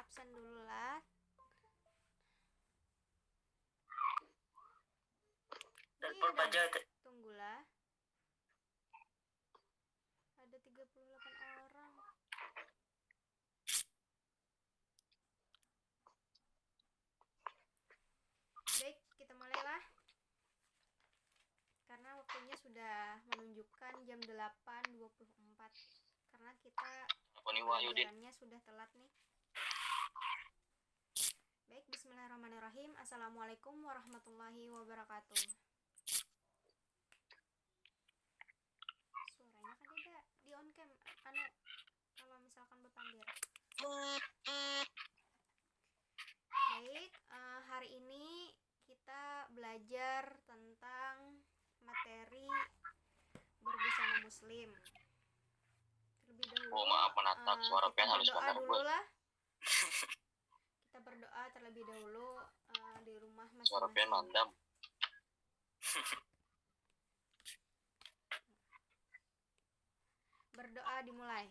absen dulu lah. Telepon aja. Tunggulah. Ada 38 orang. Baik, kita mulailah. Karena waktunya sudah menunjukkan jam 8.24. Karena kita pembelajarannya sudah telat nih. Baik, bismillahirrahmanirrahim. Assalamualaikum warahmatullahi wabarakatuh. Suaranya kan ada di on cam. Kalau misalkan berpanggil. Baik, hari ini kita belajar tentang materi berbusana muslim. Terlebih dahulu, maaf menatap suara kita harus berdoa dulu lah. Kita berdoa terlebih dahulu di rumah masing-masing. Suara pen mandam. Berdoa dimulai.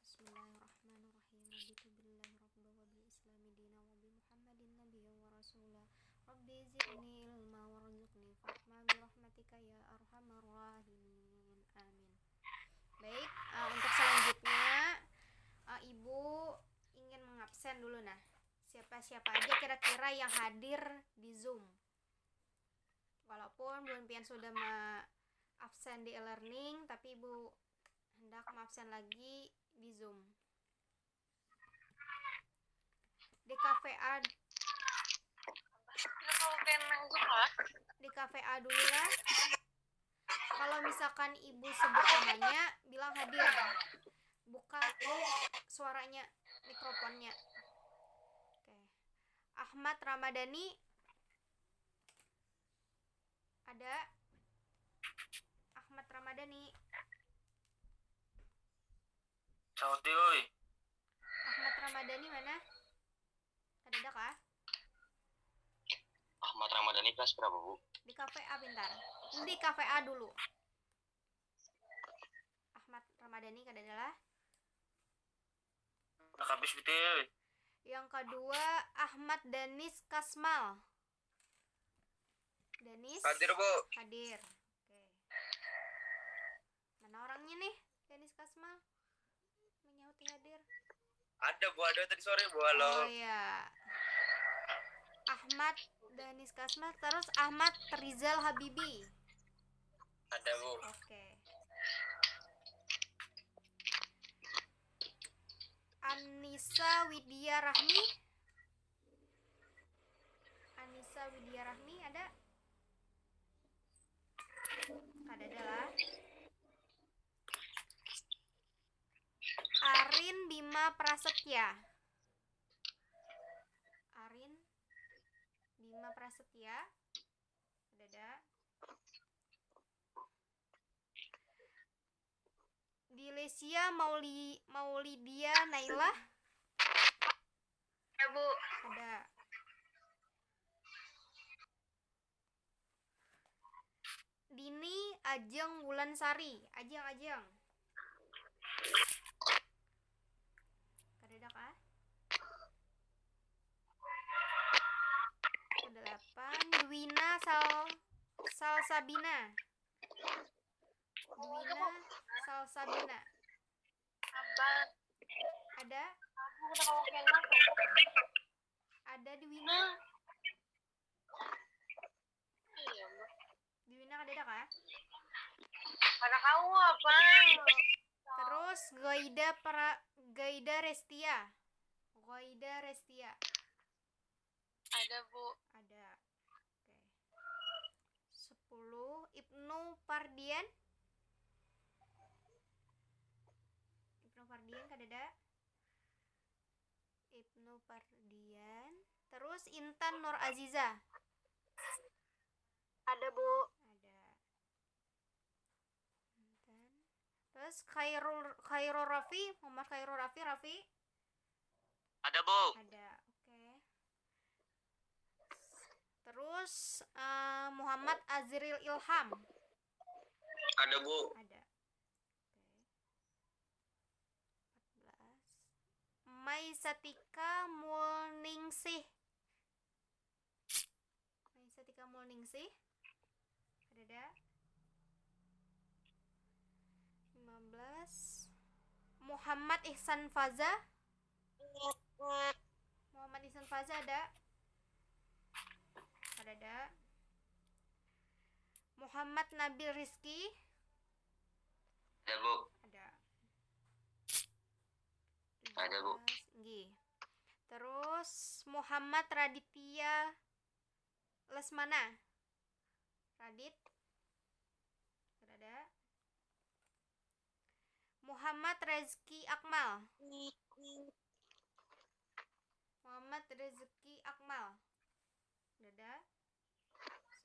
Bismillahirrahmanirrahim. Raditu billahi rabba wa bil islami dina wa bi Muhammadin nabiyyan wa rasula. Rabbi zidni ilma warzuqni fahma bi rahmatika ya arhamar rahimin. Amin. Baik, untuk selanjutnya Ibu ingin mengabsen dulu nah. Siapa-siapa aja kira-kira yang hadir di Zoom. Walaupun Bu Pian sudah absen di e-learning, tapi Ibu hendak mengabsen lagi di Zoom. Di cafe A. Di cafe A dulu lah. Kalau misalkan Ibu sebut namanya, bilang hadir. Buka suaranya, mikrofonnya. Oke. Ahmad Ramadhani. Ada? Ahmad Ramadhani. Sauti oi. Ahmad Ramadhani mana? Ada kah? Ahmad Ramadhani kelas berapa, Bu? Di cafe A bentar. Di cafe A dulu. Ahmad Ramadhani kada adalah. Nak habis betul. Yang kedua Ahmad Danis Kasmal. Danis Hadir, Bu. Hadir. Oke. Mana orangnya nih? Danis Kasmal. Menyauti hadir. Ada, Bu. Ada tadi sore, Bu. Halo. Oh iya. Ahmad Danis Kasmal. Terus Ahmad Rizal Habibi. Ada, Bu. Oke. Anissa Widya Rahmi. Anissa Widya Rahmi ada? Ada adalah. Arin Bima Prasetya. Arin Bima Prasetya. Ada. Dilesia Maulidia Naila. Ya, Bu. Ada. Dini Ajeng Wulansari. Ajeng. Kada kah? Kedelapan. Dwina Salsabina. Dwina Salsabina. Abang. Ada? Aku udah mau kena. Ada Dwina? Iya, Bu. Dwina kada kah? Pada kamu apa? Terus Gaida Restia. Gaida Restia. Ada, Bu. Ada. Oke. 10. Ibnu Fardian. Ibnu Fardian kada ada? Ibnu Fardian. Terus Intan Nur Aziza. Ada, Bu. Ada. Intan. Terus Khairul Rafi, Muhammad Khairul Rafi. Ada, Bu. Ada. Oke. Terus Muhammad Azril Ilham. Ada, Bu. Ada. Oke. 14. Maisatika Mulningsih. Maisatika Mulningsih. Ada 15. Muhammad Ihsan Faza. Muhammad Ihsan Faza ada. Muhammad Nabil Rizki. Ada, Bu. Ada, Bu. 17. Nggih. Terus Muhammad Raditya Lesmana. Radit. Ada. Muhammad Rezki Akmal. Muhammad Rezki Akmal. Ada.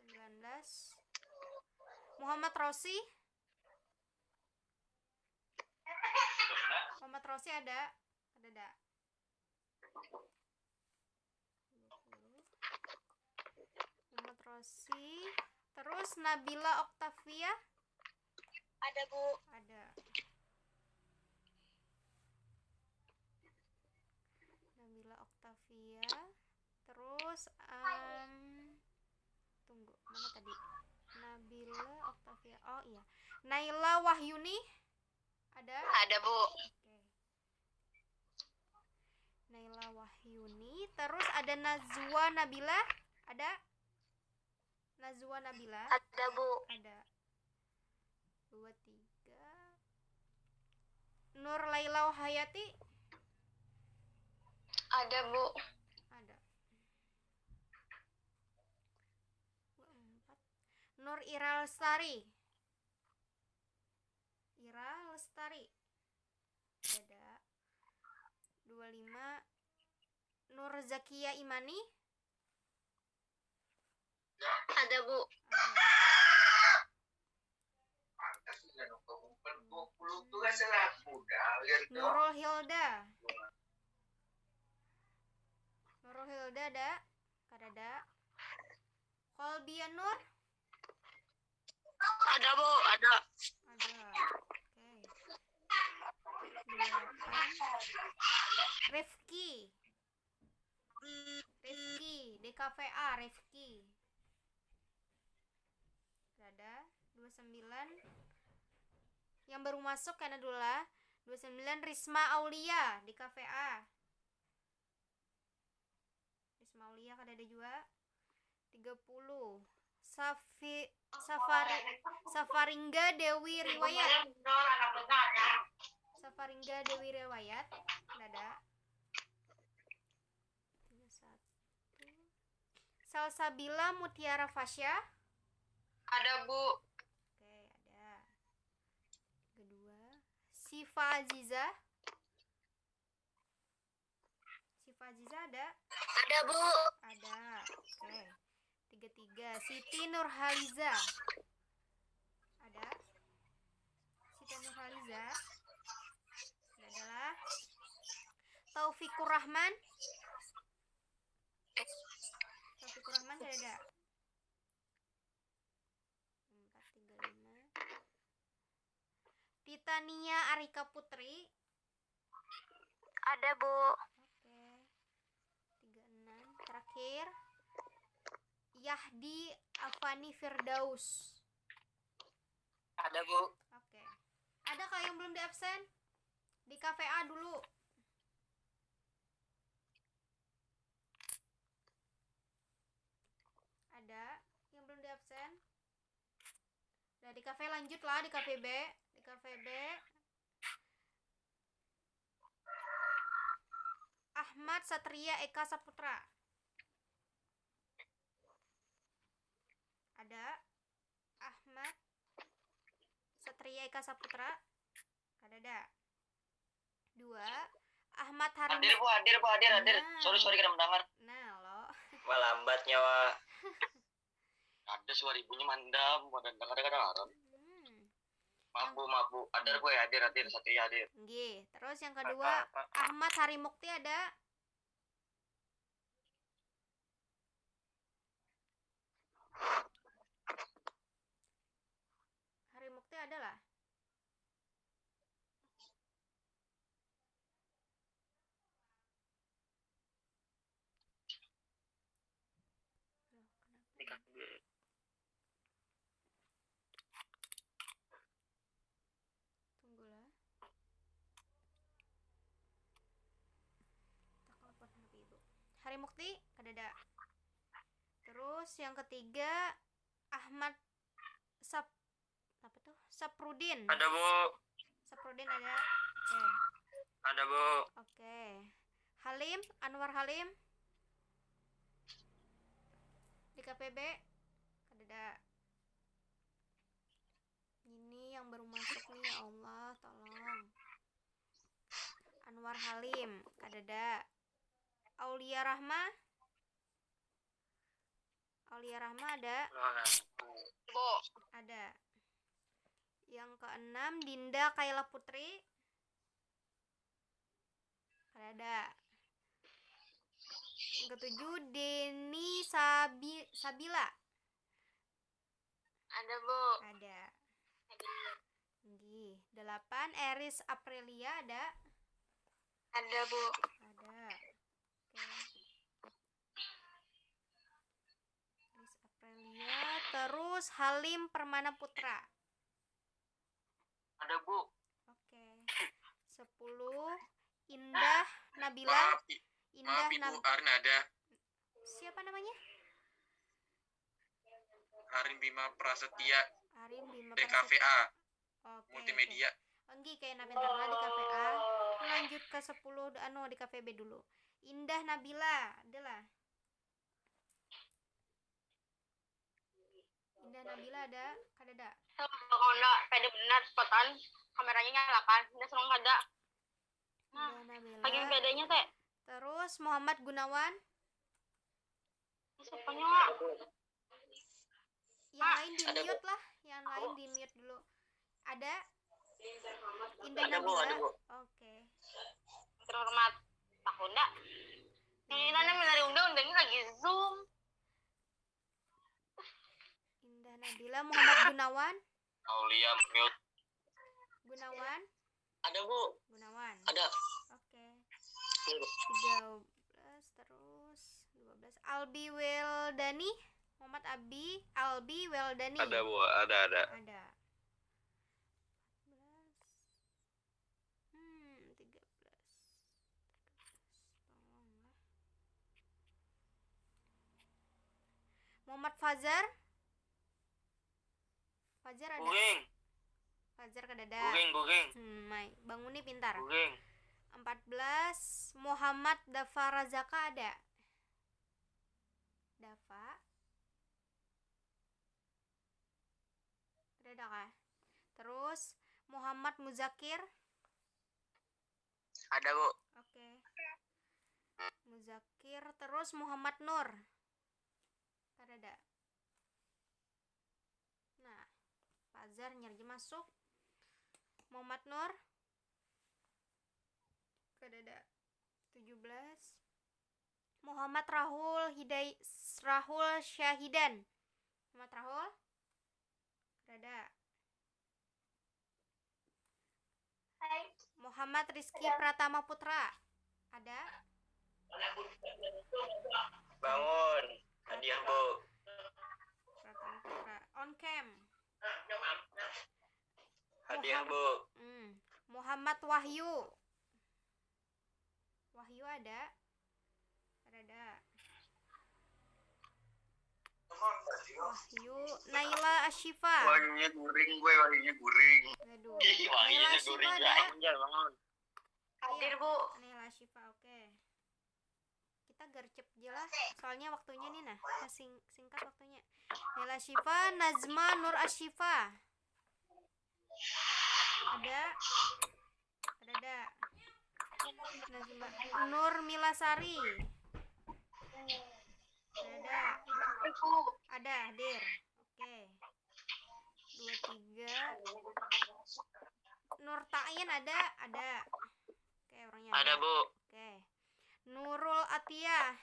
19. Muhammad Rosi. Muhammad Rosi ada. 20. Muhammad Rosi. Terus Nabila Oktavia. Ada, Bu. Ada. Nabila Oktavia. Terus tunggu, mana tadi? Nabila Oktavia. Oh iya. Naila Wahyuni. Ada? Ada, Bu. Oke. Naila Wahyuni. Terus ada Nazwa Nabila. Ada? Nazwa Nabila. Ada, Bu. Ada. 23. Nur Laila Hayati. Ada, Bu. Ada. 24. Nur Ira Lestari. Ira Lestari. Ada. 25. Nur Zakia Imani. Ada, Bu. Ada. Nurul Hilda. Nurul Hilda ada. Kadada. Kolbia Nur. Ada, Bu. Ada. Ada. Oke. 8. Rifki. DKVA Rifki. Ada. 29. Yang baru masuk karena dulu lah. 29 Risma Aulia di KVA. Risma Aulia kan ada juga. 30 Safaringga Dewi Riwayat. Safaringga Dewi Riwayat ada. 31 Salsabila Mutiara Fasya. Ada, Bu. Oke, ada. Kedua, Sifa Aziza. Sifa Aziza ada? Ada, Bu. Ada. Oke. 33, Siti Nurhaliza. Ada? Siti Nurhaliza. Ini adalah Taufikur Rahman. Taufikur Rahman tidak ada. 435. Titania Arika Putri. Ada, Bu. Oke. 36. Terakhir Yahdi Afani Firdaus. Ada, Bu. Oke. Ada kah yang belum di absen? Di KVA dulu. Ada yang belum di absen? Udah di KV lanjut lah, di KVB. Di KVB Ahmad Satria Eka Saputra. Ada Ahmad Satria Eka Saputra. Ada. 2 Ahmad Harim. Hadir, Bu. Hadir. Nah. Sorry kena mendengar. Nah, lo. Wah, lambatnya, Wak. Ada suara ibunya mandam. Kadang-kadang. Hmm. Maaf, Bu. Hadir, Bu. Hadir. Satunya hadir. Nggih. Terus yang kedua Ahmad Harimukti ada. Harimukti ada lah. Tunggulah. Tak telepon HP ibu. Hari Mukti, kadada. Terus yang ketiga Ahmad Sap apa tuh? Saprudin. Ada Bu. Saprudin ada. Oke. Ada Bu. Oke. Halim, Anwar Halim. Di KPB. Kadada. Ini yang baru masuk nih, ya Allah, tolong. Anwar Halim, kadada. Aulia Rahma. Aulia Rahma ada. Bu. Ada. Yang keenam Dinda Kaila Putri. Ada. Yang ketujuh Deni Sabila. Ada, Bu. Ada. Tinggi. 8 Eris Aprilia ada. Ada, Bu. Ada. Oke. Eris Aprilia. Terus Halim Permana Putra. Ada Bu. Oke. 10 Indah Nabila. Maaf, Indah maaf Ibu Arin ada. Siapa namanya? Arin Bima Prasetya Arin Bima DKVA Oke. Multimedia. Enggi kayak Napintarna di KPA. Lanjut ke 10 di KPB dulu. Indah Nabila, adalah. Indah Nabila ada, kadada. Kalau enggak pede benar spotan, kameranya nyalakan. Udah serong ada. Nah, Indah Nabila. lagi bedanya teh. Terus Muhammad Gunawan. Siapanya, Mak? Yang lain di mute lah, yang lain di mute dulu. Ada Indah Ada, Bu, Nabila. ada, Bu. Oke. Terhormat. Tahu enggak? Ini nana menari undang-undangnya lagi Zoom. Indah Nabila, Muhammad Gunawan. Aulia mute. Gunawan. Ada Bu. Gunawan. Ada. Oke. 13 terus 12 Albi Weldani. Muhammad Albi Weldani. Ada Bu, ada. Ada. 14. 13. Tolonglah. Muhammad Fajar. Fajar ada. Guging. Fajar kadada. Guging. Mai, bangun nih pintar. Guging. 14 Muhammad Dafa Razaka ada. Dafa. Ada kah? Terus Muhammad Muzakir. Ada Bu. Oke. Muzakir, terus Muhammad Nur. Ada. Nah, Fajar nyerji masuk. Muhammad Nur. Ada 17. Muhammad Rahul Syahidan. Muhammad Rahul. Ada. Hai. Muhammad Rizky Pratama Putra. Ada. Bangun. Hadir Bu. Pratama Putra. On cam. Hadir Bu. Muhammad Wahyu. Wahyu ada. Ada. Wahyu. Naila Ashifa. Wanginya guring gue, wanginya guring. Aduh. Ih, Naila wanginya Ashifa guring ada. ya. Bangun. Hadir, Bu. Naila Ashifa, oke. Kita gercep aja lah. Soalnya waktunya nih nah. Singkat waktunya. Naila Ashifa, Nazma Nur Ashifa. Ada. Nazma Nur Milasari. Ada, hadir. Oke. 23. Nur Ta'in ada. Oke, orangnya Ada Bu. Oke. Nurul Atiyah.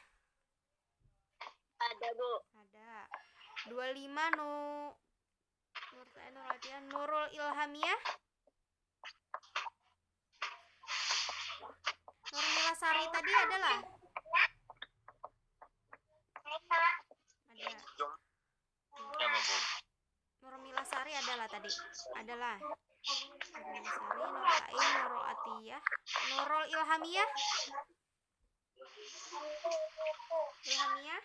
Ada, Bu. Ada. 25 Nur Ta'in, Nurul Atiyah, Nurul Ilhamiyah. Nur Milasari tadi adalah. Ada. Sari. Adalah Nurul Sari, Nur Ain, Nurul Atiyah, Nurul Ilhamiyah. Ilhamiyah.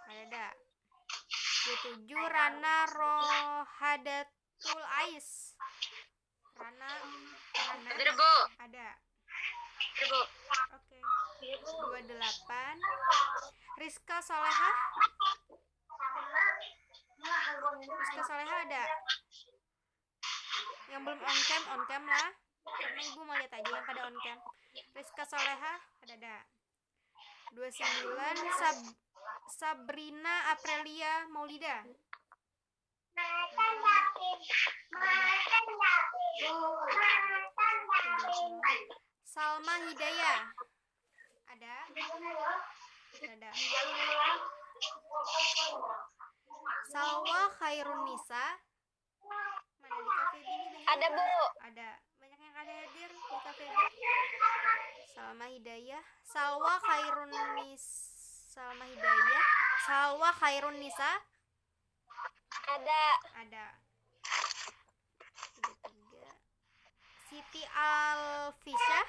Ada. 27 Rana Rohadatul Ais. Rana Hadir, Bu. ada. Hadir, Bu. Oke. 28 Rizka Soleha. Rizka Soleha ada. Yang belum on cam lah. Karena ibu mau lihat aja yang pada on cam. Rizka Soleha ada. 29 Sabrina Aprilia Maulida. Salma Hidayah ada. Salwa Khairun Nisa. Mana di kafe ini? Ada, Bu. Ada. Banyak yang ada hadir di kafe ini. Salma Hidayah, Salwa Khairun Nisa. Ada. 33 Siti Alfisyah.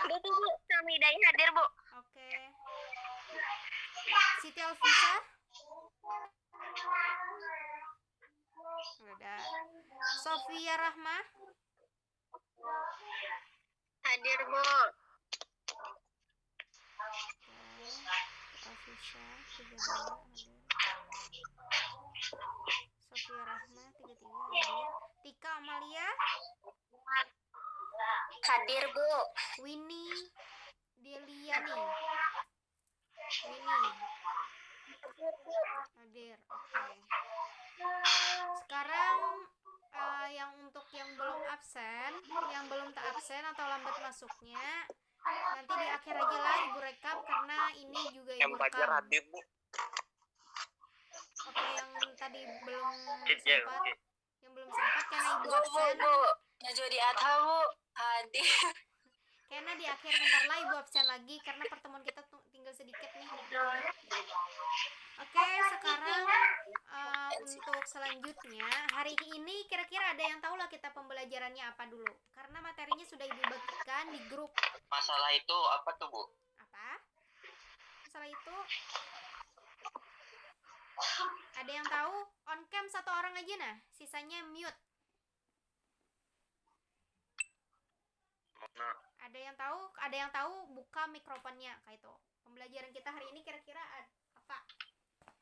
Bu, Sami Dai hadir, Bu. Oke. Siti Alfisyah. Ada. Sofia Rahma. Hadir, Bu. Alfisyah 32 hadir. Sofia Rahma 33 hadir. Tika Amalia. Hadir, Bu. Winnie Deliani. Winnie hadir. Oke. Sekarang yang untuk yang belum tak absen atau lambat masuknya, nanti di akhir aja lah ibu rekap karena ini juga ibu rekam. hadir, Bu. Oke, yang tadi belum Ya, sempat, oke. yang belum sempat karena ibu absen. Najwa Adha, Bu. Hadir. Karena di akhir bentar lah ibu absen lagi karena pertemuan kita tinggal sedikit nih. Oke, sekarang untuk selanjutnya hari ini kira-kira ada yang tahu lah kita pembelajarannya apa dulu? Karena materinya sudah ibu bagikan di grup. Masalah itu apa tuh, Bu? Apa? Masalah itu ada yang tahu? On cam satu orang aja nah, sisanya mute. Nah, Ada yang tahu buka mikrofonnya kayak itu. Pembelajaran kita hari ini kira-kira apa?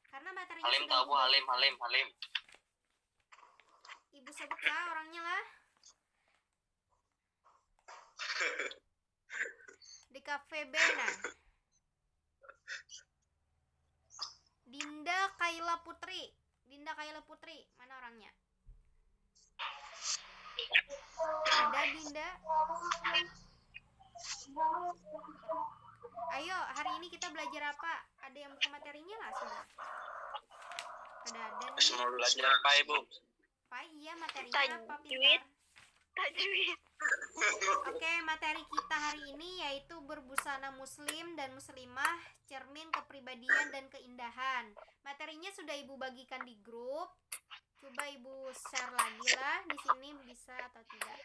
Karena materinya Halim sudah tahu, ibu Bu. Halim. bagikan. Ibu sebut lah orangnya lah. Di kafe B nah. Dinda Kaila Putri. Mana orangnya? Ada Dinda? Ayo, hari ini kita belajar apa? Ada yang buka materinya lah sudah. Ada nih. mau belajar apa, Ibu? Apa? Iya, materinya apa, Tajwid. Pintar? Tajwid. Oke, materi kita hari ini yaitu berbusana muslim dan muslimah, cermin kepribadian dan keindahan. Materinya sudah ibu bagikan di grup. Coba ibu share lagi lah di sini bisa atau tidak.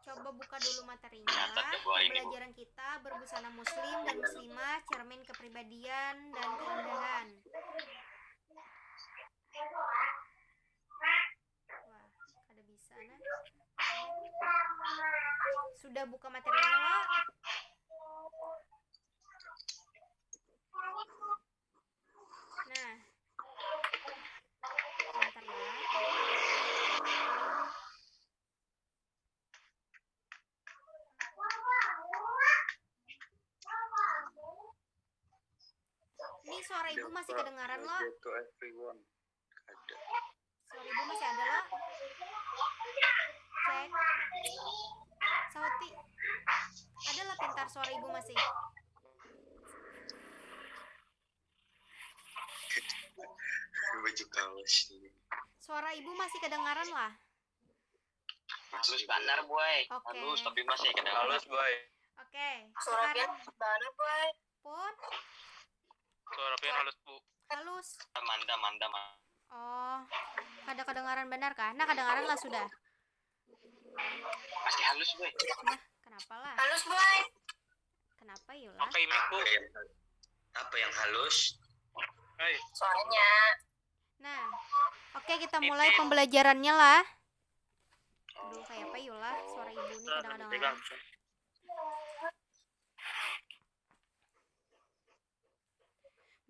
Coba buka dulu materinya. Pembelajaran kita berbusana muslim dan muslimah, cermin kepribadian dan keindahan. Wah, kada bisa nah. Sudah buka materinya, Wak? Nah, bentar ya. suara ibu masih kedengaran lo? To everyone. Ada. Suara ibu masih ada lo? Cek. Sauti. Ada lah pintar suara ibu masih. Baju kaos. Suara ibu masih kedengaran lah. Halus benar boy. Oke. Halus tapi masih kedengaran. Halus boy. Oke. Suara pian Sekarang mana boy? pun Suara pian halus bu. halus. Manda. Oh, ada kedengaran benar kan? Nah, kedengaran lah sudah. Masih halus boy. Nah, kenapa lah? Halus boy. Kenapa Yula? Apa yang halus? Hai. Suaranya. Nah, oke kita mulai pembelajarannya lah. Aduh, kayak apa Yula? Suara ibu nih kadang-kadang.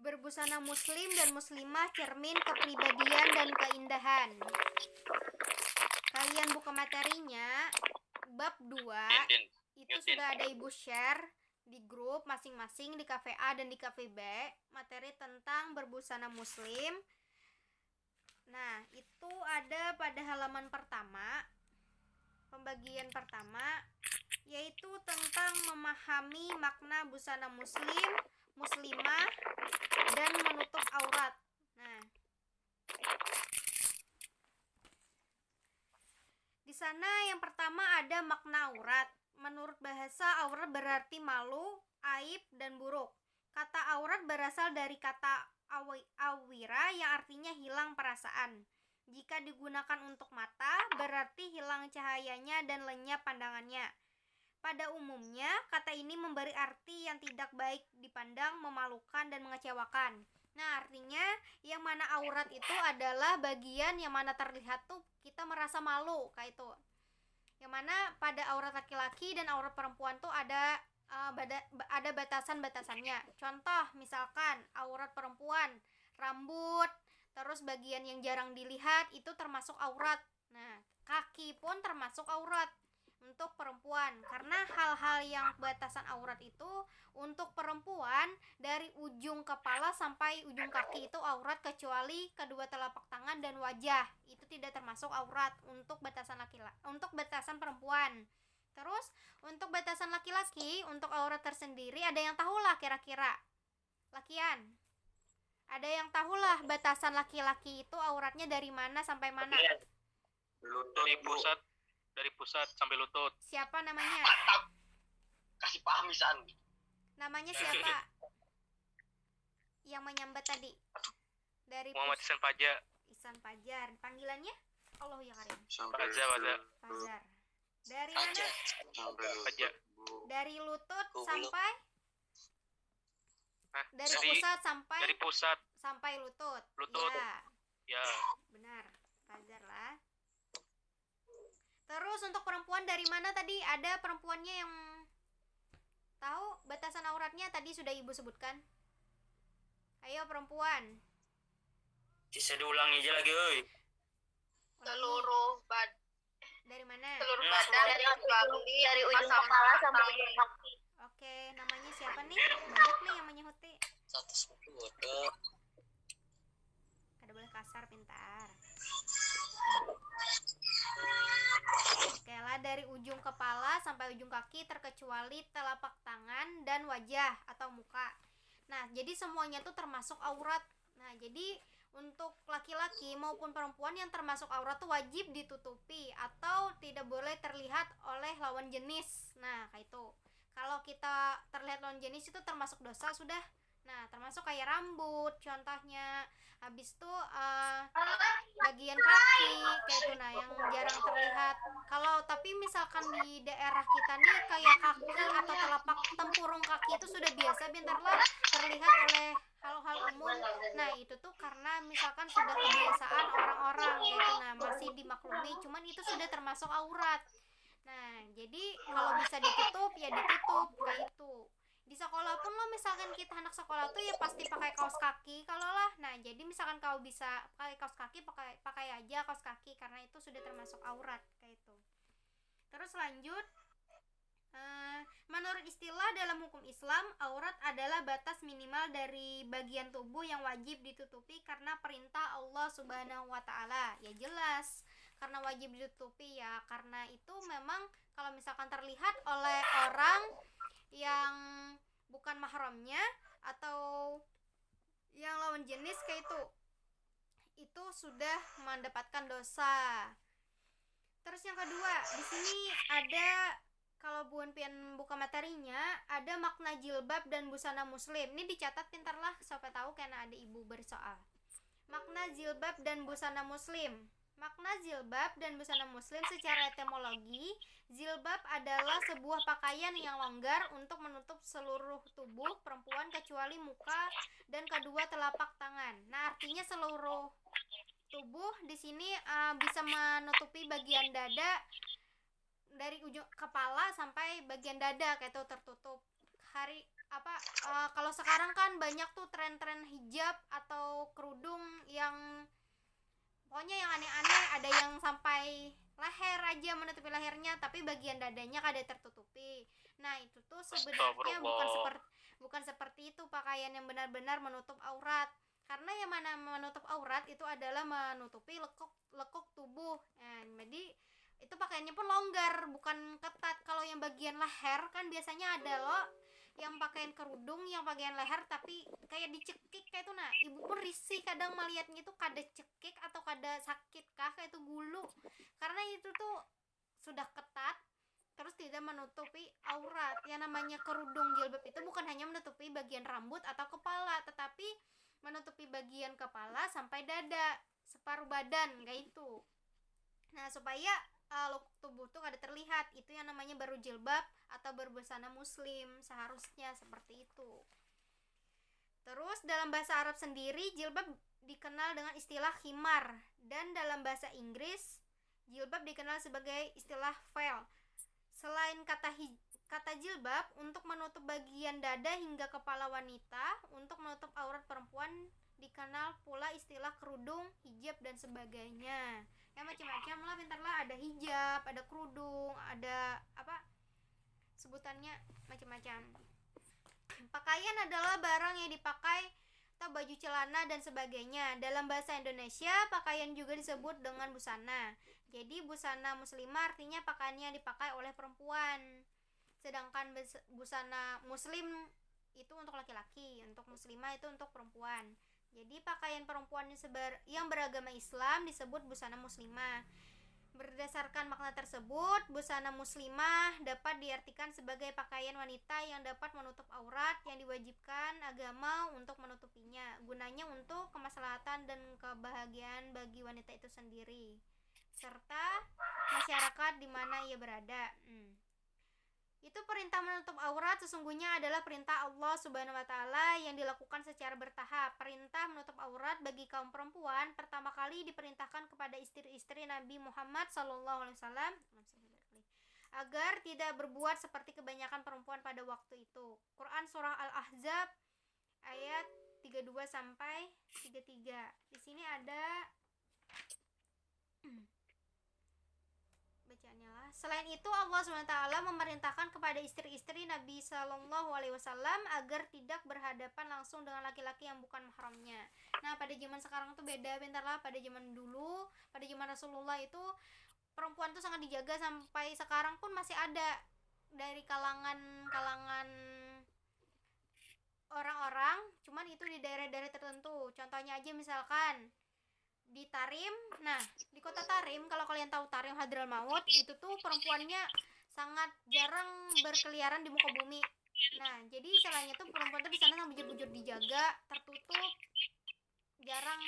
Berbusana muslim dan muslimah cermin kepribadian dan keindahan. Kalian buka materinya bab 2 Din. itu sudah ada ibu share di grup masing-masing di Cafe A dan di Cafe B materi tentang berbusana muslim. Nah, itu ada pada halaman pertama, pembagian pertama, yaitu tentang memahami makna busana muslim, muslimah, dan menutup aurat. Nah, di sana yang pertama ada makna aurat. Menurut bahasa, aurat berarti malu, aib, dan buruk. Kata aurat berasal dari kata awira yang artinya hilang perasaan. Jika digunakan untuk mata, berarti hilang cahayanya dan lenyap pandangannya. Pada umumnya, kata ini memberi arti yang tidak baik dipandang, memalukan, dan mengecewakan. Nah, artinya yang mana aurat itu adalah bagian yang mana terlihat tuh kita merasa malu, kayak itu. Yang mana pada aurat laki-laki dan aurat perempuan tuh ada batasan-batasannya. Contoh, misalkan aurat perempuan, rambut, terus bagian yang jarang dilihat itu termasuk aurat. Nah, kaki pun termasuk aurat untuk perempuan, karena hal-hal yang batasan aurat itu untuk perempuan dari ujung kepala sampai ujung kaki itu aurat, kecuali kedua telapak tangan dan wajah itu tidak termasuk aurat untuk batasan untuk batasan perempuan. Terus untuk batasan laki-laki, untuk aurat tersendiri ada yang tahulah kira-kira lakian, ada yang tahulah batasan laki-laki itu auratnya dari mana sampai mana? Dari pusat sampai lutut. Siapa namanya? Mantap. Kasih paham Isan. Namanya siapa? Yang menyambat tadi. Dari Muhammad Ihsan Fajar. Ihsan Fajar. Panggilannya? Allah ya Karim. Fajar. Fajar. Dari mana? Fajar. Dari lutut sampai? Dari Dari pusat sampai? dari pusat. Sampai lutut. Lutut. Ya, Ya. benar. Fajar lah. Terus untuk perempuan dari mana tadi? Ada perempuannya yang tahu batasan auratnya tadi sudah ibu sebutkan. Ayo perempuan. Bisa diulangi aja lagi, oi. Seluruh Dari mana? seluruh badan dari ujung kepala sampai ujung kaki. Oke, namanya siapa nih? Banyak nih yang menyehuti. Kada boleh kasar, pintar. Oke lah, dari ujung kepala sampai ujung kaki terkecuali telapak tangan dan wajah atau muka. Nah, jadi semuanya tuh termasuk aurat. Nah, jadi untuk laki-laki maupun perempuan yang termasuk aurat tuh wajib ditutupi atau tidak boleh terlihat oleh lawan jenis. Nah, kayak itu. Kalau kita terlihat lawan jenis itu termasuk dosa sudah. Nah, termasuk kayak rambut contohnya. Habis itu bagian kaki kayak itu, nah yang jarang terlihat. Kalau tapi misalkan di daerah kita nih kayak kaki atau telapak tempurung kaki itu sudah biasa bentarlah terlihat oleh hal-hal umum. Nah, itu tuh karena misalkan sudah kebiasaan orang-orang gitu. Nah, masih dimaklumi, cuman itu sudah termasuk aurat. Nah, jadi kalau bisa ditutup ya ditutup kayak itu. Di sekolah pun lo misalkan kita anak sekolah tuh ya pasti pakai kaos kaki kalau lah. Nah, jadi misalkan kau bisa pakai kaos kaki, pakai aja kaos kaki karena itu sudah termasuk aurat kayak itu. Terus lanjut Menurut istilah dalam hukum Islam, aurat adalah batas minimal dari bagian tubuh yang wajib ditutupi karena perintah Allah Subhanahu wa taala. Ya jelas, karena wajib ditutupi ya, karena itu memang kalau misalkan terlihat oleh orang yang bukan mahramnya atau yang lawan jenis kayak itu sudah mendapatkan dosa. Terus yang kedua, di sini ada, kalau buan pian buka materinya, ada makna jilbab dan busana muslim. Ini dicatat pintarlah sampai tahu karena ada ibu bersoal. Makna jilbab dan busana muslim. Makna jilbab dan busana muslim secara etimologi, jilbab adalah sebuah pakaian yang longgar untuk menutup seluruh tubuh perempuan kecuali muka dan kedua telapak tangan. Nah, artinya seluruh tubuh di sini bisa menutupi bagian dada dari ujung kepala sampai bagian dada kayak itu tertutup. Kalau sekarang kan banyak tuh tren-tren hijab atau kerudung yang pokoknya yang aneh-aneh, ada yang sampai leher aja menutupi lehernya tapi bagian dadanya kada tertutupi. Nah, itu tuh sebenarnya bukan seperti itu pakaian yang benar-benar menutup aurat. Karena yang mana menutup aurat itu adalah menutupi lekuk tubuh. Nah, jadi itu pakaiannya pun longgar, bukan ketat. Kalau yang bagian leher kan biasanya ada loh yang pakaian kerudung yang bagian leher tapi kayak dicekik kayak itu. Nah, ibu pun risih kadang melihatnya itu kada cekik atau kada sakit kah kayak itu gulu. Karena itu tuh sudah ketat terus tidak menutupi aurat. Yang namanya kerudung jilbab itu bukan hanya menutupi bagian rambut atau kepala, tetapi menutupi bagian kepala sampai dada, separuh badan kayak itu. Nah, supaya look tubuh tuh kada terlihat, itu yang namanya baru jilbab atau berbusana muslim, seharusnya seperti itu. Terus dalam bahasa Arab sendiri jilbab dikenal dengan istilah khimar, dan dalam bahasa Inggris jilbab dikenal sebagai istilah veil. Selain kata jilbab untuk menutup bagian dada hingga kepala wanita, untuk menutup aurat perempuan dikenal pula istilah kerudung, hijab dan sebagainya. Ya macam-macam lah, bentar lah, ada hijab, ada kerudung, ada sebutannya macam-macam. Pakaian adalah barang yang dipakai atau baju celana dan sebagainya. Dalam bahasa Indonesia, pakaian juga disebut dengan busana. Jadi busana muslimah artinya pakaian yang dipakai oleh perempuan. Sedangkan busana muslim itu untuk laki-laki, untuk muslimah itu untuk perempuan. Jadi pakaian perempuan yang beragama Islam disebut busana muslimah. Berdasarkan makna tersebut, busana muslimah dapat diartikan sebagai pakaian wanita yang dapat menutup aurat yang diwajibkan agama untuk menutupinya. Gunanya untuk kemaslahatan dan kebahagiaan bagi wanita itu sendiri serta masyarakat di mana ia berada. Itu perintah menutup aurat sesungguhnya adalah perintah Allah Subhanahu wa taala yang dilakukan secara bertahap. Perintah menutup aurat bagi kaum perempuan pertama kali diperintahkan kepada istri-istri Nabi Muhammad SAW agar tidak berbuat seperti kebanyakan perempuan pada waktu itu. Quran surah Al-Ahzab ayat 32 sampai 33. Di sini ada bacaannya lah. Selain itu Allah SWT memerintahkan kepada istri-istri Nabi SAW agar tidak berhadapan langsung dengan laki-laki yang bukan mahramnya. Nah, pada zaman sekarang tuh beda, bentar lah. Pada zaman dulu, pada zaman Rasulullah itu perempuan tuh sangat dijaga, sampai sekarang pun masih ada dari kalangan orang-orang, cuman itu di daerah-daerah tertentu. Contohnya aja misalkan di Tarim. Nah, di kota Tarim, kalau kalian tahu Tarim Hadramaut, itu tuh perempuannya sangat jarang berkeliaran di muka bumi. Nah, jadi istilahnya tuh perempuan tuh di sana bujur-bujur dijaga, tertutup, jarang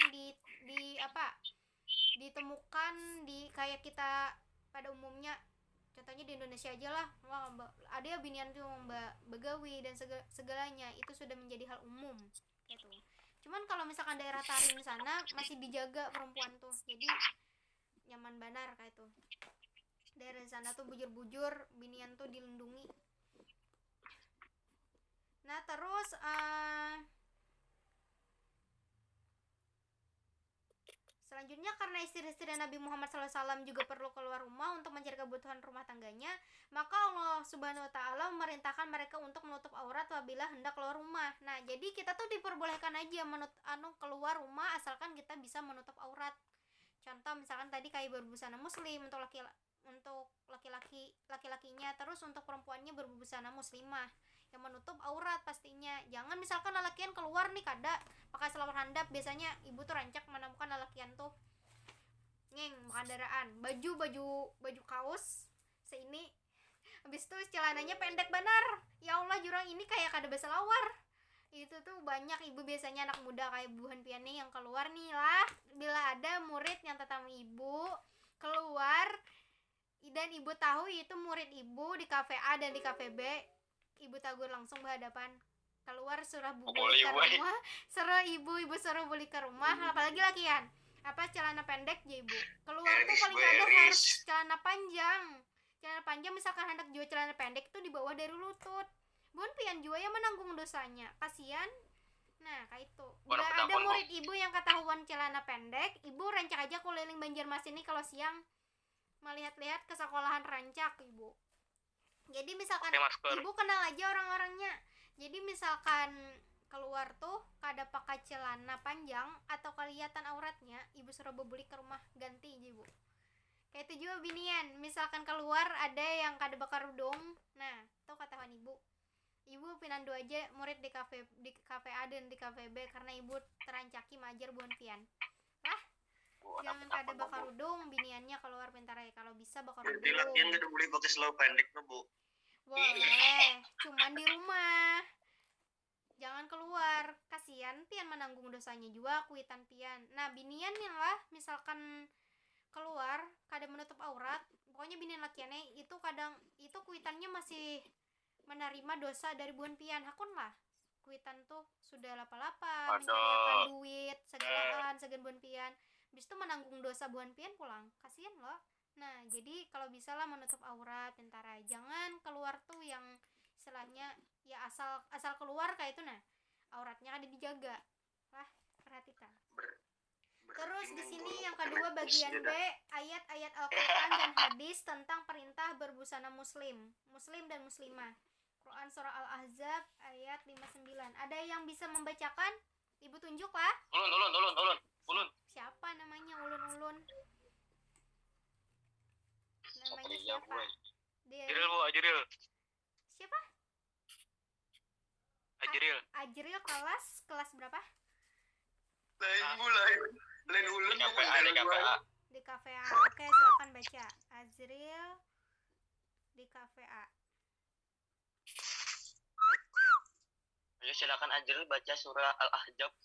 ditemukan di kayak kita pada umumnya. Contohnya di Indonesia aja lah, ada binian tuh begawi dan segalanya itu sudah menjadi hal umum gitu. Cuman kalau misalkan daerah Tarim sana masih dijaga perempuan tuh, jadi nyaman benar kayak itu. Daerah sana tuh bujur-bujur, binian tuh dilindungi. Nah, terus Selanjutnya karena istri-istri Nabi Muhammad SAW juga perlu keluar rumah untuk mencari kebutuhan rumah tangganya, maka Allah Subhanahu wa taala memerintahkan mereka untuk menutup aurat apabila hendak keluar rumah. Nah, jadi kita tuh diperbolehkan aja keluar rumah asalkan kita bisa menutup aurat. Contoh misalkan tadi kayak berbusana muslim untuk laki-lakinya, terus untuk perempuannya berbusana muslimah yang menutup aurat pastinya. Jangan misalkan lalakian keluar nih kada pakai selawar handap, biasanya ibu tuh rancak menemukan lalakian tuh kendaraan baju kaos seini, habis itu celananya pendek benar. Ya Allah, jurang ini kayak kada berselawar. Itu tuh banyak ibu, biasanya anak muda kayak Bu Hanpian nih yang keluar nih lah, bila ada murid yang tetamu ibu keluar dan ibu tahu itu murid ibu di kafe A dan di kafe B, ibu tagur langsung berhadapan, keluar suruh beli ke rumah, suruh beli ke rumah. Apalagi lakian celana pendek ya ibu keluar tuh paling kada harus celana panjang misalkan hendak jual celana pendek itu di bawah dari lutut. Bun pian juga yang menanggung dosanya, kasihan. Nah kayak itu, bila ada murid ibu yang ketahuan celana pendek, ibu rancak aja keliling Banjarmasin ini kalau siang melihat-lihat ke sekolahan rancak ibu. Jadi misalkan ibu kenal aja orang-orangnya. Jadi misalkan keluar tuh kada pakai celana panjang atau kelihatan auratnya, ibu suruh beli ke rumah ganti aja ibu. Kayak itu juga binian, misalkan keluar ada yang kada bakar udung, nah tuh katakan ibu pinandu aja murid di kafe A dan di kafe B karena ibu terancaki majar buan pian lah. Jangan kada bakar udung, biniannya keluar pintar ya, kalau bisa bakar udung. Di latihan kada boleh pakai selawar pendek tuh Bu. Boleh, cuman di rumah. Jangan keluar, kasihan pian menanggung dosanya juga kuitan pian. Nah, binian yang lah misalkan keluar kada menutup aurat, pokoknya binian lakiannya itu kadang itu kuitannya masih menerima dosa dari buan pian. Hakun lah kuitan tuh sudah lapa-lapa mencarikan duit segalaan segan buan pian, habis itu menanggung dosa buan pian pulang, kasihan loh. Nah jadi kalau bisa lah menutup aurat pintar aja, jangan keluar tuh yang istilahnya ya asal keluar kayak itu, nah auratnya ada dijaga lah, perhatikan. Terus di sini yang kedua bagian B, ayat-ayat Al-Qur'an dan hadis tentang perintah berbusana muslim dan muslimah. Quran surah Al-Ahzab ayat 59. Ada yang bisa membacakan? Ibu tunjuk lah. Ulun. Siapa namanya? Ulun. Namanya siapa? Ajril Bu, Ajril. Siapa? Ajril kelas berapa? Lain ulun Di kafe A. Oke, silakan baca. Ajril di kafe A. Ayo silakan Ajril baca surah Al-Ahzab.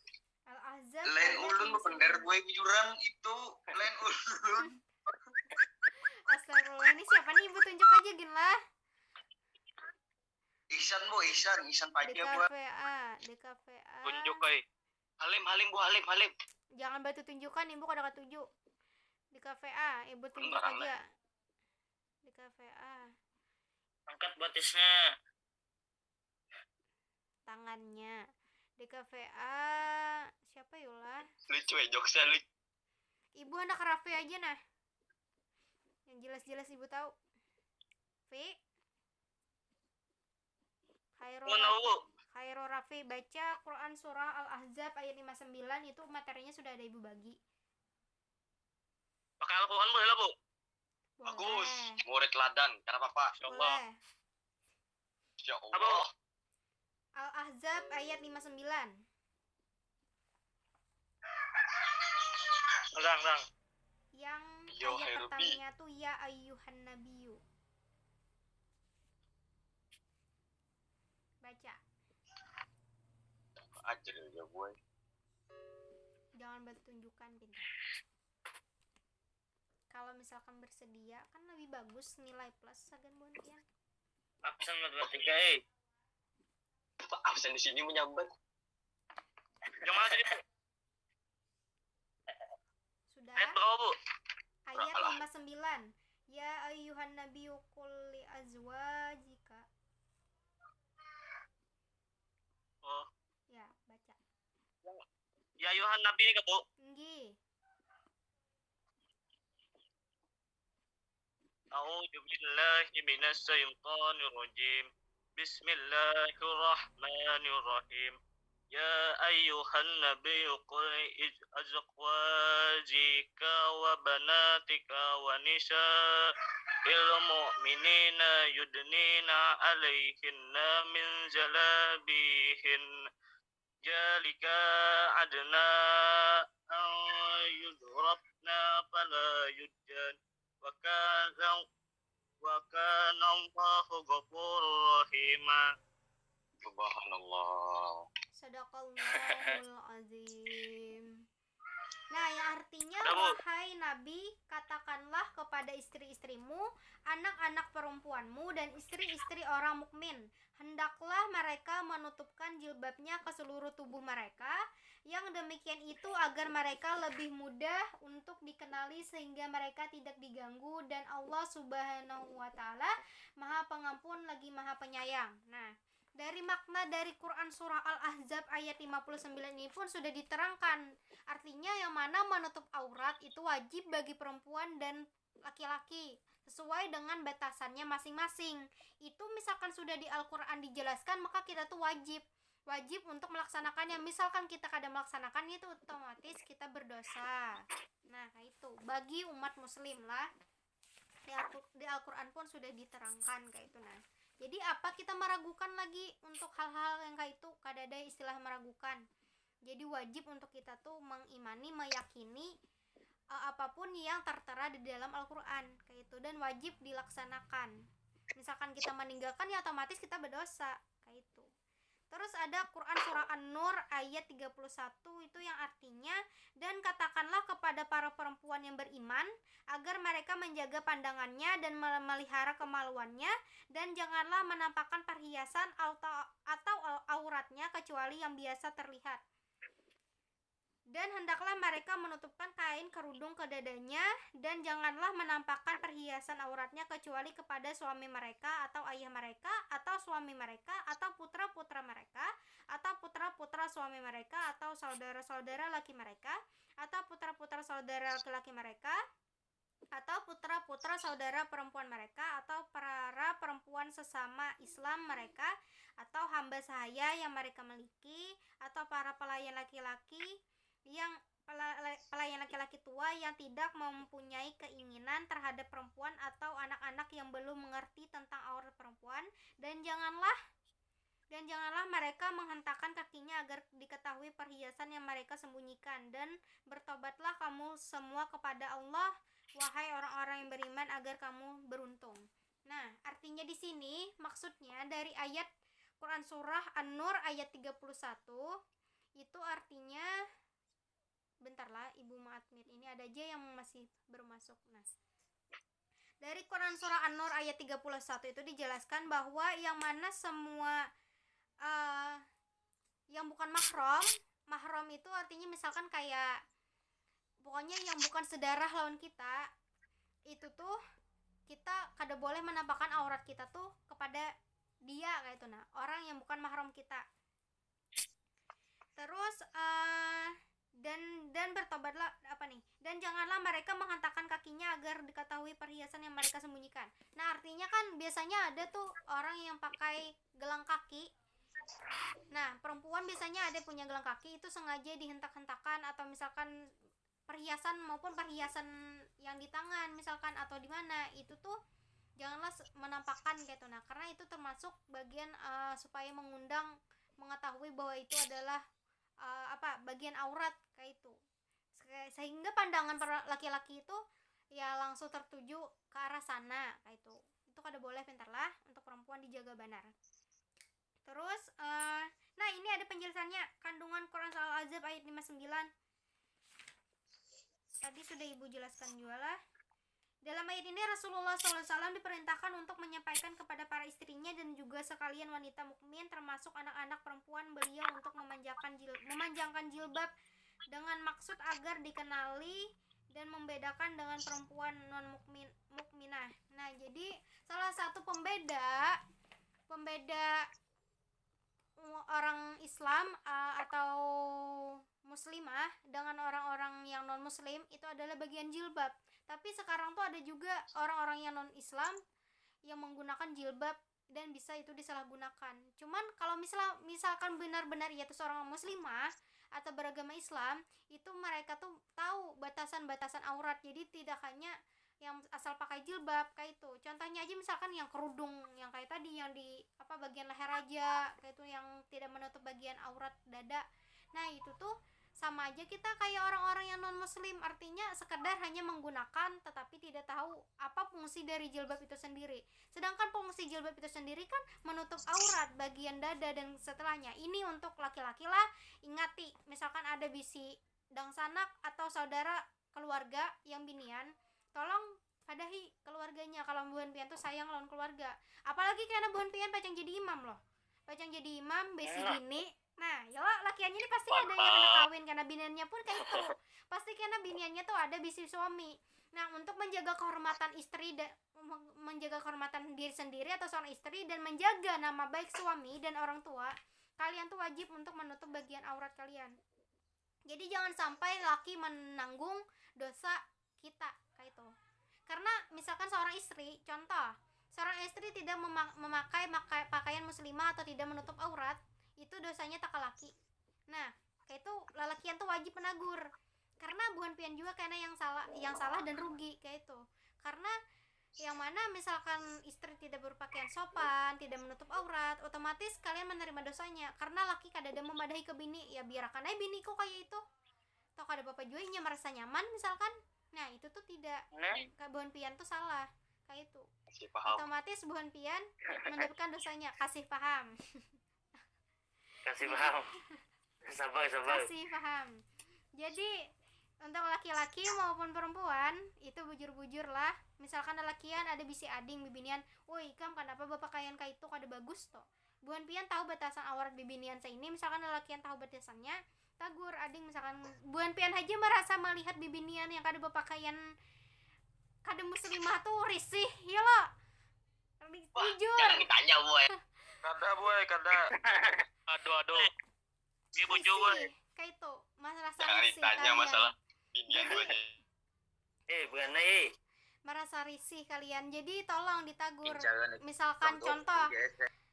Al-Ahzab. Lain ulun bener gue jurang itu lain ulun. Astagfirullah, ini siapa nih? Ibu tunjuk aja gin lah. Ihsan Bu, Ihsan pagi Di Bu. kafe A. Tunjuk koi. Halim Bu, Halim. Jangan batu tunjukkan, ibu kada ketujuh. Di kafe A, ibu tunjuk aja. Di kafe A. Angkat batisnya. Tangannya. Di kafe A, siapa yulah? Lucu jokesnya lucu. Ibu anak Rafi aja nah. Yang jelas-jelas ibu tahu. Khairul Rafi baca Quran surah Al-Ahzab ayat 59, itu materinya sudah ada ibu bagi. Pakai Al-Quran boleh lah Bu. Bagus, murid ladan, cara apa? Insyaallah. Insyaallah. Al-Ahzab ayat 59. Lang. Yang Yo, ayat Herubi. pertamanya tuh ya ayyuhan nabiyyu. Baca. Ajril ya gue. Jangan bertunjukkan pintar. Kalau misalkan bersedia kan lebih bagus nilai plus sagan bontian. Absen matematika Absen di sini menyambat. Yang mana tadi? Sudah? Ayat berapa Bu? Ayat 59. Ya ayyuhan nabiyyu qul li azwajika. Oh. Ya, baca. Ya Yohan Nabi ini Bu. Nggih. أعوذ بالله من الشيطان الرجيم بسم الله الرحمن الرحيم يا أيها النبي قل أزواجك وبناتك ونساء المؤمنين يدنين عليهن من جلابيبهن ذلك أدنى أن يعرفن فلا يؤذين وكان الله غفورا رحيما. Subhanallah. Sadaqallahul azim. Nah, yang artinya, Udah, Bu. wahai Nabi, katakanlah kepada istri-istrimu, anak-anak perempuanmu, dan istri-istri orang mukmin, hendaklah mereka menutupkan jilbabnya ke seluruh tubuh mereka. Yang demikian itu agar mereka lebih mudah untuk dikenali sehingga mereka tidak diganggu, dan Allah Subhanahu wa Ta'ala Maha Pengampun lagi Maha Penyayang. Nah, dari makna dari Quran surah Al-Ahzab ayat 59 ini pun sudah diterangkan. Artinya yang mana menutup aurat itu wajib bagi perempuan dan laki-laki sesuai dengan batasannya masing-masing. Itu misalkan sudah di Al-Quran dijelaskan, maka kita tuh wajib untuk melaksanakannya. Misalkan kita kadang melaksanakan itu, otomatis kita berdosa. Nah, itu bagi umat muslim lah. Di Al-Quran pun sudah diterangkan kayak itu. Nah, jadi apa kita meragukan lagi untuk hal-hal yang kayak itu? Kada ada istilah meragukan. Jadi wajib untuk kita tuh mengimani, meyakini apapun yang tertera di dalam Al-Quran kayak itu, dan wajib dilaksanakan. Misalkan kita meninggalkan, ya otomatis kita berdosa kayak itu. Terus ada Quran surah An-Nur ayat 31 itu yang artinya, dan katakanlah kepada para perempuan yang beriman agar mereka menjaga pandangannya dan memelihara kemaluannya, dan janganlah menampakkan perhiasan atau auratnya kecuali yang biasa terlihat. Dan hendaklah mereka menutupkan kain kerudung ke dadanya, dan janganlah menampakkan perhiasan auratnya kecuali kepada suami mereka atau ayah mereka atau suami mereka atau putra-putra mereka atau putra-putra suami mereka atau saudara-saudara laki mereka atau putra-putra saudara laki-laki mereka atau putra-putra saudara perempuan mereka atau para perempuan sesama Islam mereka atau hamba sahaya yang mereka miliki atau para pelayan laki-laki tua yang tidak mempunyai keinginan terhadap perempuan atau anak-anak yang belum mengerti tentang aurat perempuan, dan janganlah mereka menghentakkan kakinya agar diketahui perhiasan yang mereka sembunyikan, dan bertobatlah kamu semua kepada Allah wahai orang-orang yang beriman agar kamu beruntung. Nah, artinya di sini maksudnya dari ayat Quran surah An-Nur ayat 31 itu artinya, bentarlah Ibu Maatmir, ini ada aja yang masih bermasuk. Nah, dari Quran surah An-Nur ayat 31 itu dijelaskan bahwa yang mana semua yang bukan mahram itu artinya misalkan kayak pokoknya yang bukan sedarah lawan kita, itu tuh kita kada boleh menampakkan aurat kita tuh kepada dia kayak itu. Nah, orang yang bukan mahram kita. Terus dan bertobatlah dan janganlah mereka menghentakkan kakinya agar diketahui perhiasan yang mereka sembunyikan. Nah, artinya kan biasanya ada tuh orang yang pakai gelang kaki. Nah, perempuan biasanya ada punya gelang kaki, itu sengaja dihentak-hentakan, atau misalkan perhiasan maupun perhiasan yang di tangan misalkan atau di mana, itu tuh janganlah menampakkan gitu. Nah, karena itu termasuk bagian supaya mengetahui bahwa itu adalah bagian aurat kayak itu, sehingga pandangan para laki-laki itu ya langsung tertuju ke arah sana kayak itu kada boleh, pintarlah untuk perempuan dijaga benar. Terus nah ini ada penjelasannya, kandungan Quran surah Al-Ahzab ayat 59 tadi sudah Ibu jelaskan juga lah. Dalam ayat ini Rasulullah SAW diperintahkan untuk menyampaikan kepada para istrinya dan juga sekalian wanita mukmin termasuk anak-anak perempuan beliau untuk memanjangkan jilbab dengan maksud agar dikenali dan membedakan dengan perempuan non mukminah. Nah, jadi salah satu pembeda orang Islam atau muslimah dengan orang-orang yang non muslim itu adalah bagian jilbab. Tapi sekarang tuh ada juga orang-orang yang non Islam yang menggunakan jilbab dan bisa itu disalahgunakan. Cuman kalau misalkan benar-benar ia tuh seorang muslimah atau beragama Islam, itu mereka tuh tahu batasan-batasan aurat. Jadi tidak hanya yang asal pakai jilbab kayak itu. Contohnya aja misalkan yang kerudung yang kayak tadi yang di bagian leher aja kayak itu, yang tidak menutup bagian aurat dada. Nah, itu tuh sama aja kita kayak orang-orang yang non muslim, artinya sekedar hanya menggunakan tetapi tidak tahu apa fungsi dari jilbab itu sendiri. Sedangkan fungsi jilbab itu sendiri kan menutup aurat bagian dada dan setelahnya. Ini untuk laki-laki lah, ingati misalkan ada bisi dang sanak atau saudara keluarga yang binian, tolong padahi keluarganya kalau buhan pian tuh sayang lawan keluarga. Apalagi karena buhan pian pacang jadi imam loh, pacang jadi imam besi bini. Nah, ya lakiannya ini pasti ada yang kena kawin karena biniannya pun kayak itu. Pasti karena biniannya tuh ada bisi suami. Nah, untuk menjaga kehormatan istri dan menjaga kehormatan diri sendiri atau seorang istri dan menjaga nama baik suami dan orang tua, kalian tuh wajib untuk menutup bagian aurat kalian. Jadi jangan sampai laki menanggung dosa kita kayak itu. Karena misalkan seorang istri, contoh, seorang istri tidak memakai pakaian muslimah atau tidak menutup aurat, itu dosanya tak laki. Nah, kayak itu lalakian tuh wajib menagur. Karena bukan pian juga karena yang salah dan rugi kayak itu. Karena yang mana misalkan istri tidak berpakaian sopan, tidak menutup aurat, otomatis kalian menerima dosanya. Karena laki kadang memadahi ke bini, ya biarkan aja bini kok kayak itu. Toh kada bapak jualnya merasa nyaman misalkan. Nah, itu tuh tidak. Buhan pian tuh salah kayak itu. Otomatis buhan pian mendapatkan dosanya. Kasih paham. Kasih paham. Sabar. Kasih paham. Jadi untuk laki-laki maupun perempuan itu bujur-bujur lah. Misalkan lakian ada bisi ading bibinian, woi kam kenapa berpakaian kayak itu kada bagus toh. Buhan pian tahu batasan aurat bibinian ini, misalkan lakian tahu batasannya, tagur ading misalkan buhan pian aja merasa melihat bibinian yang kada berpakaian kada muslimah tuh risih, ya lo. Jujur. Jangan ditanya boy. Kada. Aduh. Dia bujur boy. Kayak itu, merasa Jangan risih ditanya kalian. masalah binian gue. Bukan Merasa risih kalian. Jadi tolong ditagur. Misalkan contoh,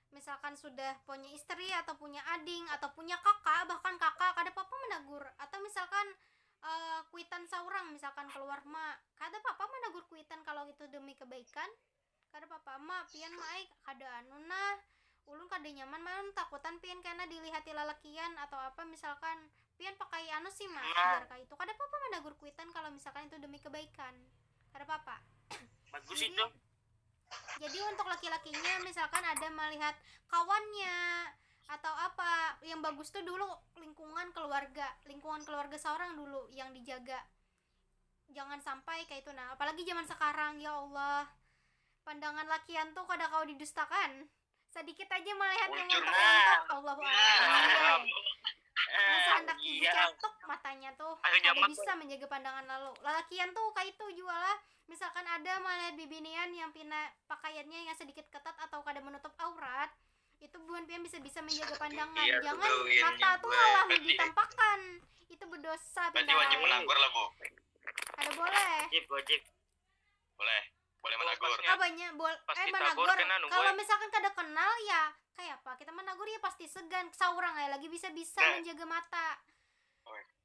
misalkan sudah punya istri atau punya ading atau punya kakak, bahkan kakak kada apa-apa menagur. Atau misalkan kuitan seorang misalkan keluar mak, kada apa-apa menagur kuitan kalau itu demi kebaikan. Kada apa-apa mak pian maik kada anu nah ulun kada nyaman man takutan pian karena dilihati lalakian atau apa, misalkan pian pakai anu sih mak biar kayak itu kada apa-apa menagur kuitan kalau misalkan itu demi kebaikan. Kada apa-apa. Bagus itu. Jadi untuk laki-lakinya misalkan ada melihat kawannya atau apa, yang bagus tuh dulu lingkungan keluarga seorang dulu yang dijaga. Jangan sampai kayak itu. Nah, apalagi zaman sekarang, ya Allah. Pandangan lakian tuh kada kau didustakan. Sedikit aja melihat yang montok-montok, Allahu Akbar. Masa hendak ibu cetok matanya tuh kada bisa menjaga pandangan lalu. Lalakian tuh kayak itu juga lah. Misalkan ada melihat bibinian yang pina pakaiannya yang sedikit ketat atau kada menutup aurat, itu bukan pian bisa menjaga pandangan. Jangan mata tuh malah ditampakkan. Itu berdosa Berarti wajib pindah. menagur lah bu. Kada boleh. wajib. Boleh menagur. Banyak Pasti menagur. tagur kan anu, Kalau boy. misalkan kada kenal ya kayak apa? Kita menagur ya pasti segan. Saurang ya lagi bisa-bisa menjaga mata.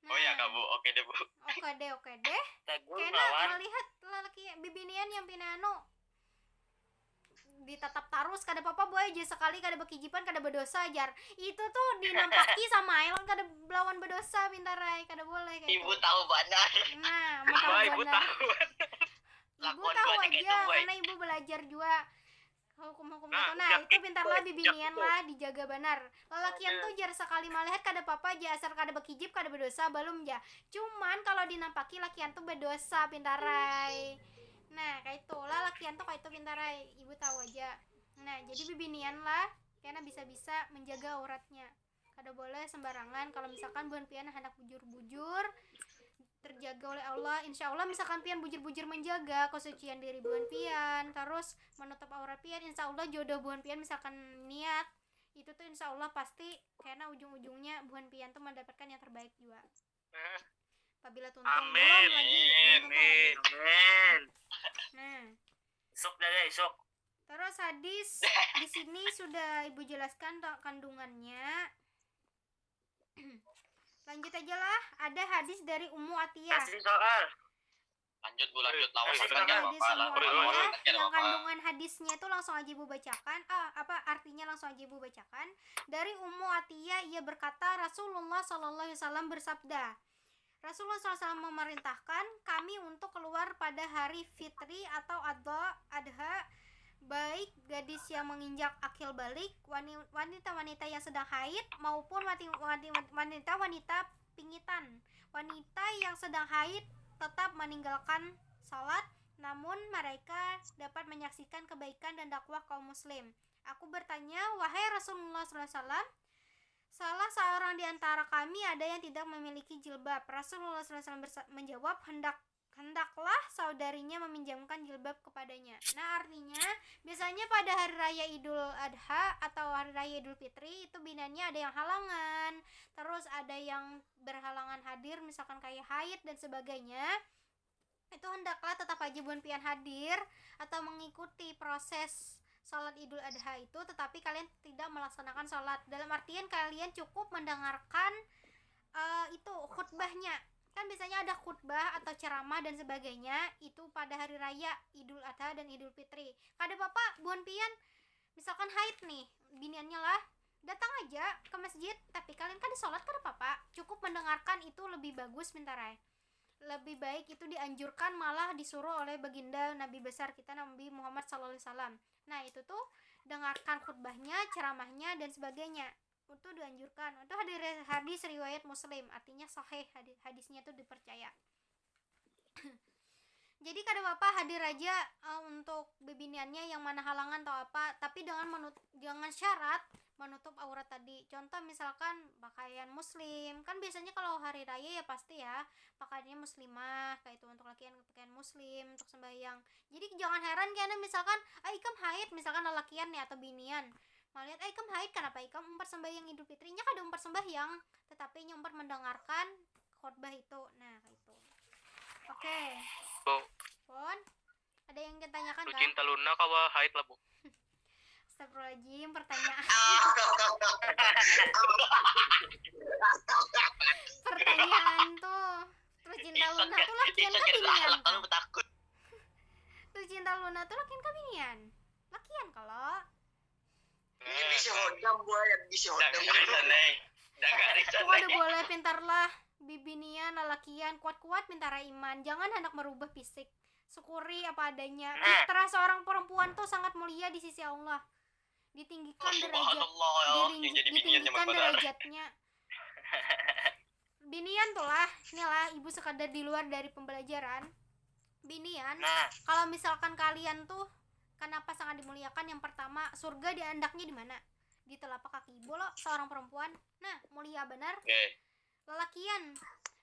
Oh ya kak bu, oke deh bu. Oke deh. Tagur Kena lawan. melihat lelaki bibinian yang pinano ditatap tarus kada apa-apa boy aja sekali kada bekijipan kada berdosa ajar. Itu tuh dinampaki sama Elon kada lawan berdosa pintarai, kada boleh kayak Ibu itu. tahu benar. Nah, mau tahu Ibu benar. tahu. Ibu Lakuan tahu banyak aja itu, boy. karena ibu belajar juga hukum-hukum Nah, itu. Nah, siap, itu pintarlah boy, bibinian siap, lah dijaga benar. Lelakian tuh jar sekali melihat kada apa-apa aja, asal kada bekijip kada berdosa belum ya. Cuman kalau dinampaki lakian tuh berdosa pintarai. Nah, kayak itu lah lakian tuh kayak itu pintarai. Ibu tahu aja. Nah, jadi bibinian lah karena bisa-bisa menjaga auratnya. Kada boleh sembarangan. Kalau misalkan buan pian hendak bujur-bujur terjaga oleh Allah, insya Allah misalkan pian bujur-bujur menjaga kesucian diri buan pian, terus menutup aurat pian, insya Allah jodoh buan pian misalkan niat itu tuh insya Allah pasti karena ujung-ujungnya buan pian tuh mendapatkan yang terbaik juga. Apabila tuntung Amin. belum lagi tuntung lagi. Amin. Nah, Sok dah guys, sok. terus hadis di sini sudah Ibu jelaskan kandungannya. Lanjut aja lah, ada hadis dari Ummu Atiyah. Kasih soal. Lanjut bu, lanjut lawan Hadis kan Ada nggak hadis apa-apa, Ummu lawan Atiyah lawan kan yang nggak apa-apa. kandungan hadisnya itu langsung aja Ibu bacakan. Artinya langsung aja Ibu bacakan. Dari Ummu Atiyah ia berkata, Rasulullah SAW bersabda, Rasulullah SAW memerintahkan kami untuk keluar pada hari fitri atau adha, baik gadis yang menginjak akil balik, wanita-wanita yang sedang haid, maupun wanita-wanita pingitan. Wanita yang sedang haid tetap meninggalkan salat, namun mereka dapat menyaksikan kebaikan dan dakwah kaum muslim. Aku bertanya, wahai Rasulullah SAW, salah seorang di antara kami ada yang tidak memiliki jilbab. Rasulullah SAW menjawab, hendaklah saudarinya meminjamkan jilbab kepadanya. Nah, artinya biasanya pada hari raya Idul Adha atau hari raya Idul Fitri itu binannya ada yang halangan, terus ada yang berhalangan hadir, misalkan kayak haid dan sebagainya. Itu hendaklah tetap aja buan pian hadir atau mengikuti proses sholat Idul Adha itu, tetapi kalian tidak melaksanakan sholat. Dalam artian kalian cukup mendengarkan itu khutbahnya. Kan biasanya ada khutbah atau ceramah dan sebagainya itu pada hari raya Idul Adha dan Idul Fitri. Kada bapak buan pian misalkan haid nih, biniannya lah datang aja ke masjid, tapi kalian kan sholat kada apa-apa, cukup mendengarkan itu lebih bagus bentarai. Lebih baik itu dianjurkan, malah disuruh oleh baginda Nabi besar kita Nabi Muhammad SAW. Nah itu tuh dengarkan khutbahnya, ceramahnya dan sebagainya, itu dianjurkan. Itu hadis riwayat Muslim, artinya sahih, hadisnya tuh dipercaya. Jadi kada apa hadir aja untuk bebiniannya yang mana halangan atau apa, tapi dengan syarat menutup aurat tadi. Contoh misalkan pakaian muslim, kan biasanya kalau hari raya ya pasti ya pakaiannya muslimah, kayak itu untuk laki pakaian muslim untuk sembahyang. Jadi jangan heran karena misalkan ikam haid, misalkan lelakian nih atau binian melihat ikam haid, kenapa ikam umpar sembahyang Idul Fitrinya kada umpar sembahyang, tetapi umpar mendengarkan khutbah itu. Nah kayak itu. Oke. Bu, Pon, ada yang ditanyakan kan? cinta Luna kawa haid lah bu. Astagfirullahaladzim, pertanyaan tuh. Terus cinta Luna tuh lakian kah binian? Kalau takut. Terus cinta Luna tuh lakian kah binian? Lakian kalau. Ini bisa hodam gua yang bisa hodam. Tuh ada boleh pintarlah bibinian lalakian, kuat-kuat pintar iman, jangan hendak merubah fisik, syukuri apa adanya. Fitrah seorang perempuan tuh sangat mulia di sisi Allah, ditinggikan ditinggikan derajatnya. Binian tuh lah, inilah ibu sekadar di luar dari pembelajaran. Binian, kalau misalkan kalian tuh kenapa sangat dimuliakan? Yang pertama, surga diandaknya di mana? Di telapak kaki ibu lo, seorang perempuan. Nah, mulia benar. Lelakian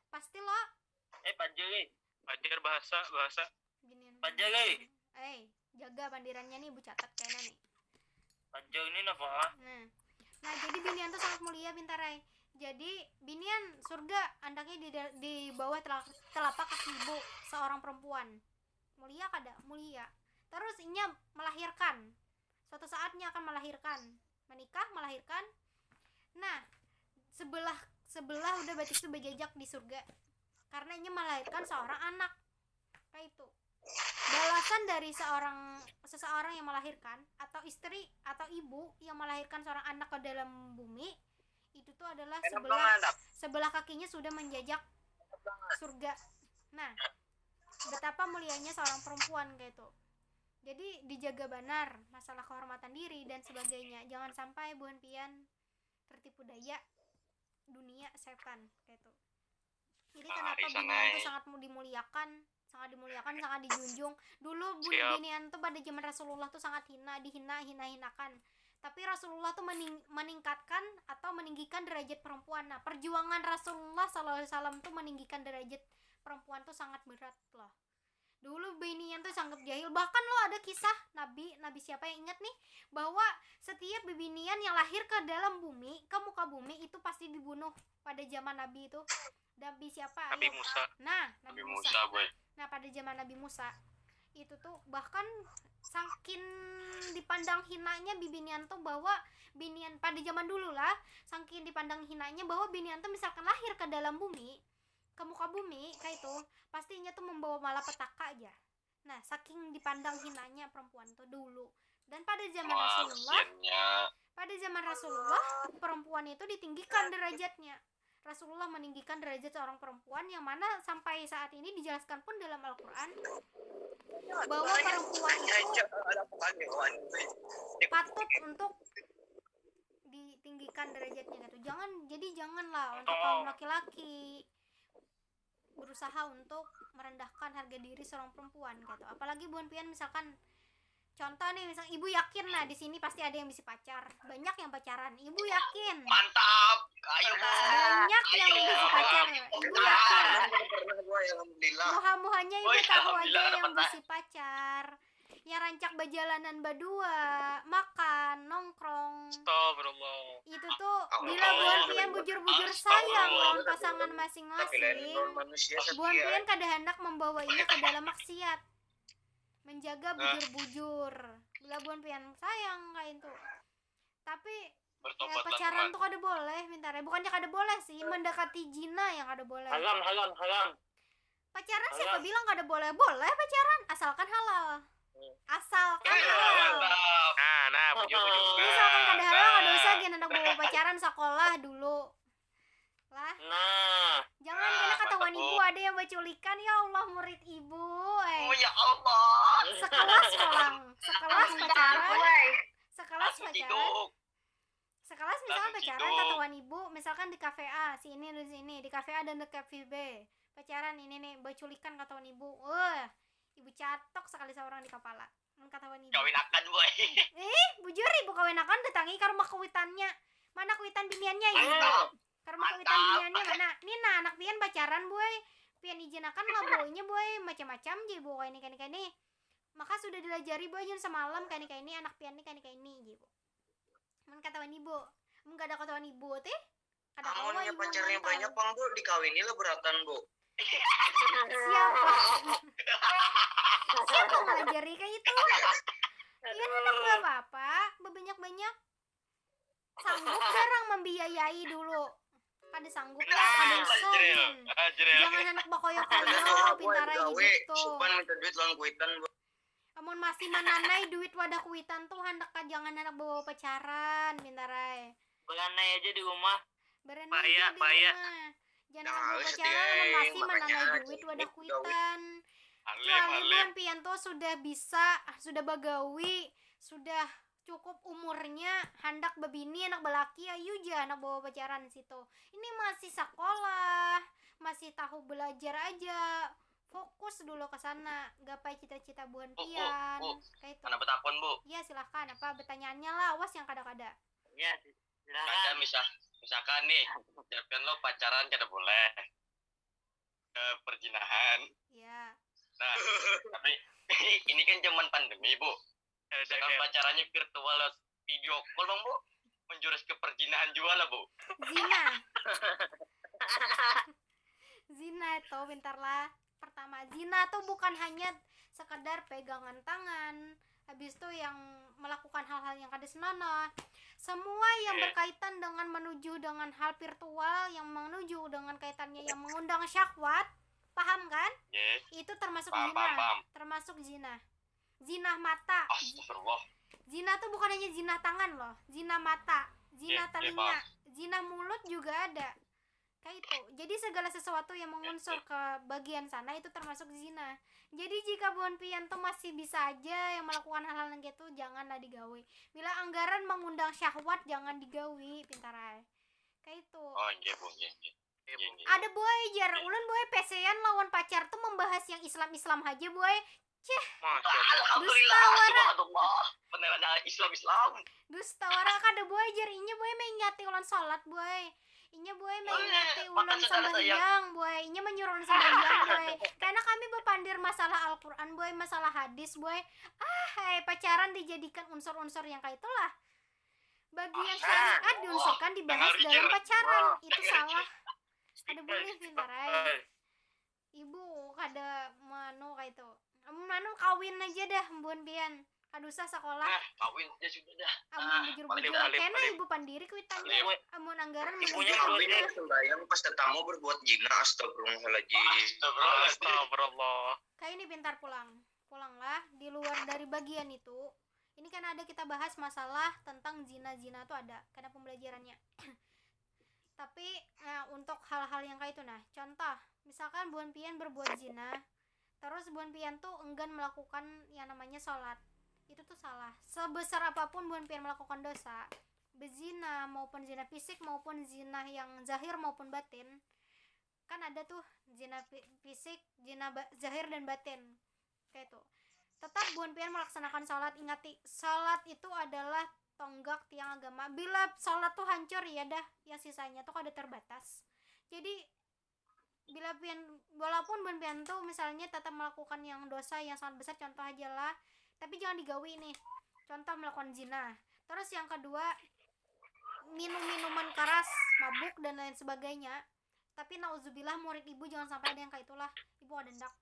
pasti lo Ajar bahasa. binian. Panjang, Jaga pandirannya nih, ibu catat kayaknya nih. Panjang ini apa? Nah jadi binian tuh sangat mulia bintarai. Jadi binian surga andaknya di bawah telapak kaki ibu seorang perempuan. Mulia kada? Mulia. Terus inya melahirkan, suatu saatnya akan melahirkan, menikah, melahirkan. Nah sebelah udah berarti itu berjejak di surga, karena inya melahirkan seorang anak. Kayak itu balasan dari seseorang yang melahirkan, atau istri atau ibu yang melahirkan seorang anak ke dalam bumi, itu tuh adalah sebelah kakinya sudah menjejak surga. Nah betapa mulianya seorang perempuan kayak itu. Jadi dijaga benar masalah kehormatan diri dan sebagainya, jangan sampai buan pian tertipu daya dunia setan kayak itu. Jadi kenapa binian itu sangat dimuliakan, sangat dijunjung. Dulu binian tuh pada zaman Rasulullah tuh sangat hinakan. Tapi Rasulullah tuh meningkatkan atau meninggikan derajat perempuan. Nah, perjuangan Rasulullah SAW tuh meninggikan derajat perempuan tuh sangat berat loh. Dulu binian tuh sanggep jahil. Bahkan lo ada kisah nabi siapa yang ingat nih, bahwa setiap bibinian yang lahir ke dalam bumi, ke muka bumi itu pasti dibunuh pada zaman nabi itu. Nabi siapa? Nabi Ayo. Musa. Nah, Nabi Musa, boy. Nah, pada zaman Nabi Musa itu tuh bahkan saking dipandang hinanya bibinian tuh, bahwa binian pada zaman dulu lah, saking dipandang hinanya bahwa binian tuh misalkan lahir ke dalam bumi, ke muka bumi kayak itu, pastinya tuh membawa malapetaka aja. Nah, saking dipandang hinanya perempuan tuh dulu. Dan pada zaman Rasulullah, perempuan itu ditinggikan derajatnya. Rasulullah meninggikan derajat seorang perempuan, yang mana sampai saat ini dijelaskan pun dalam Al-Quran bahwa perempuan itu patut untuk ditinggikan derajatnya gitu. Janganlah untuk kaum laki-laki berusaha untuk merendahkan harga diri seorang perempuan gitu. Apalagi buan pian misalkan contoh nih, misal ibu yakin lah di sini pasti ada yang bisa pacar, banyak yang pacaran, ibu yakin Mantap. Ayo, banyak yang bisa pacar, ibu yakin muha-muhanya ibu tahu aja yang bisa pacar, yang rancak berjalanan berdua, makan, nongkrong, Astagfirullah. itu tuh bila buan pian bujur-bujur sayang lawan pasangan masing-masing, buan pian kada hendak membawanya ke dalam maksiat, menjaga bujur-bujur bila buan pian sayang kayak itu. Tapi Bertobatlah, pacaran teman. tuh kada boleh, bentar ya, bukannya kada boleh sih, mendekati zina yang kada boleh. Haram. Pacaran Halal. siapa bilang kada boleh? Boleh pacaran, asalkan halal. Asalkan Ya, halal. mantap. Nah, bujur. Misalkan kada halal, kada usah gen anak bawa pacaran sekolah dulu. Lah, Nah, jangan Ah, kena ketahuan mantap, ibu Bu. ada yang berculikan, ya Allah murid ibu. Oh ya Allah. Sekelas orang, sekelas pacaran, sekelas Langsung pacaran. ciduk. Sekelas misalkan Langsung pacaran ciduk. ketahuan ibu, misalkan di kafe A, di sini, di kafe A dan di kafe B. Pacaran ini nih, berculikan ketahuan ibu. Ibu catok sekali seorang di kepala. Ketahuan ibu. Kawin akan, boy. Bujur ibu kawin akan datangi ke rumah kawitannya. Mana kawitan biniannya ibu? Mantap. Ke rumah kawitan biniannya mana? Nina anak pian pacaran boy. Pian izin akan lah boynya boy, macam-macam je boy kayak ini. Maka sudah dilajari boy jam semalam kayak ini anak pian nih kayak ini gitu. Men ketahuan ibu. Mun gak ada ketahuan ibu teh. Ada Amunnya pacarnya banyak, Bang, Bu, dikawini lah beratan, Bu. Siapa? Siapa ngajari kayak itu? Iya anak gak apa-apa, berbanyak-banyak. Sanggup jarang membiayai dulu. Kada sanggup lah, kada usah. Jangan anak bakoyo-koyo, pintar aja gitu. Supan minta duit lawan kuitan, Bu. Amun masih mananai duit wadah kuitan tuh hendak jangan anak bawa pacaran, pintar aja. bulannya aja di rumah. Berenang Payah, aja di payah. rumah. Jangan Nah, anak bawa harus pacaran, deh, amun masih makanya mananai duit wadah gini, kuitan. Alim. Kecuali pian tuh sudah bisa, sudah bagawi, sudah cukup umurnya, hendak bebini anak balaki, ayu aja anak bawa pacaran situ. Ini masih sekolah, masih tahu belajar aja. Fokus dulu ke sana, gapai cita-cita buan pian. Kayak itu. Mana betakon, Bu? Iya silahkan, apa pertanyaannya lah, awas yang kada-kada. Ya, Ada silakan. misalkan nih, siapkan lo pacaran kada boleh ke perjinahan. Iya. Nah, tapi ini kan zaman pandemi, Bu. Misalkan pacarannya virtual lewat video call, Bang, Bu. Menjurus ke perjinahan juga lah, Bu. Zina. Zina itu bentar lah. Pertama, zina tuh bukan hanya sekedar pegangan tangan, habis itu yang melakukan hal-hal yang kada senonoh. Semua yang berkaitan dengan menuju dengan hal virtual, yang menuju dengan kaitannya yang mengundang syahwat, paham kan? Yes. Itu termasuk Paham, zina. paham. Termasuk zina. Zina mata. Astagfirullah. Zina tuh bukan hanya zina tangan loh, zina mata, zina Iya, telinga, paham. zina mulut juga ada. Kayak itu. Jadi segala sesuatu yang mengunsur ke bagian sana itu termasuk zina. Jadi jika buan pian tuh masih bisa aja yang melakukan hal-hal yang gitu, janganlah digawe. Bila anggaran mengundang syahwat jangan digawe, pintar aja. Kayak itu. Oh, iya, Bu. Iya, iya. Iya, iya. Ada boy jar ulun boy pesean lawan pacar tuh membahas yang Islam aja boy. Masya Allah. Alhamdulillah, Dusta, subhanallah. Beneran ada Islam. Dusta wara kada boy jar inya boy mengingati ulan salat boy. Inya boy mengingati ulun Maka saudara saya sembahyang boy, nya menyuruh ulun sembahyang boy, karena kami berpandir masalah Al-Quran boy, masalah hadis boy. Pacaran dijadikan unsur-unsur yang kayak itulah, bagian syariat diunsurkan dibahas dengar, dalam Jar. pacaran, Wah, itu dengar, salah. Stiker, Ada boleh stiker. pintar ay. Ibu kada manu kayak itu, manu kawin aja dah mbun pian, kadusa sekolah. Kawin aja sudah dah. Amun bujur-bujur paling- kena paling- ibu pandiri kuitannya. paling- Amun anggaran Ibunya menuju belum aja. Sembayang pas tetamu berbuat zina, astagfirullahaladzim. Astagfirullah. Kayak ini pintar pulanglah di luar dari bagian itu. Ini kan ada kita bahas masalah tentang zina tuh ada karena pembelajarannya. Tapi untuk hal-hal yang kayak itu, nah contoh misalkan buan pian berbuat zina, terus buan pian tuh enggan melakukan yang namanya sholat, itu tuh salah. Sebesar apapun buan pian melakukan dosa, bezina maupun zina fisik maupun zina yang zahir maupun batin, kan ada tuh zina fisik, zina zahir dan batin kayak itu. Tetap buan pian melaksanakan sholat. Ingati, sholat itu adalah tonggak tiang agama. Bila sholat tuh hancur ya dah, yang sisanya tuh kada terbatas. Jadi bila pian, walaupun buan pian tuh misalnya tetap melakukan yang dosa yang sangat besar, contoh aja lah, tapi jangan digawi nih. Contoh melakukan zina. Terus yang kedua, minum minuman keras, mabuk dan lain sebagainya. Tapi nauzubillah murid ibu jangan sampai ada yang kayak itulah, ibu ada ndak.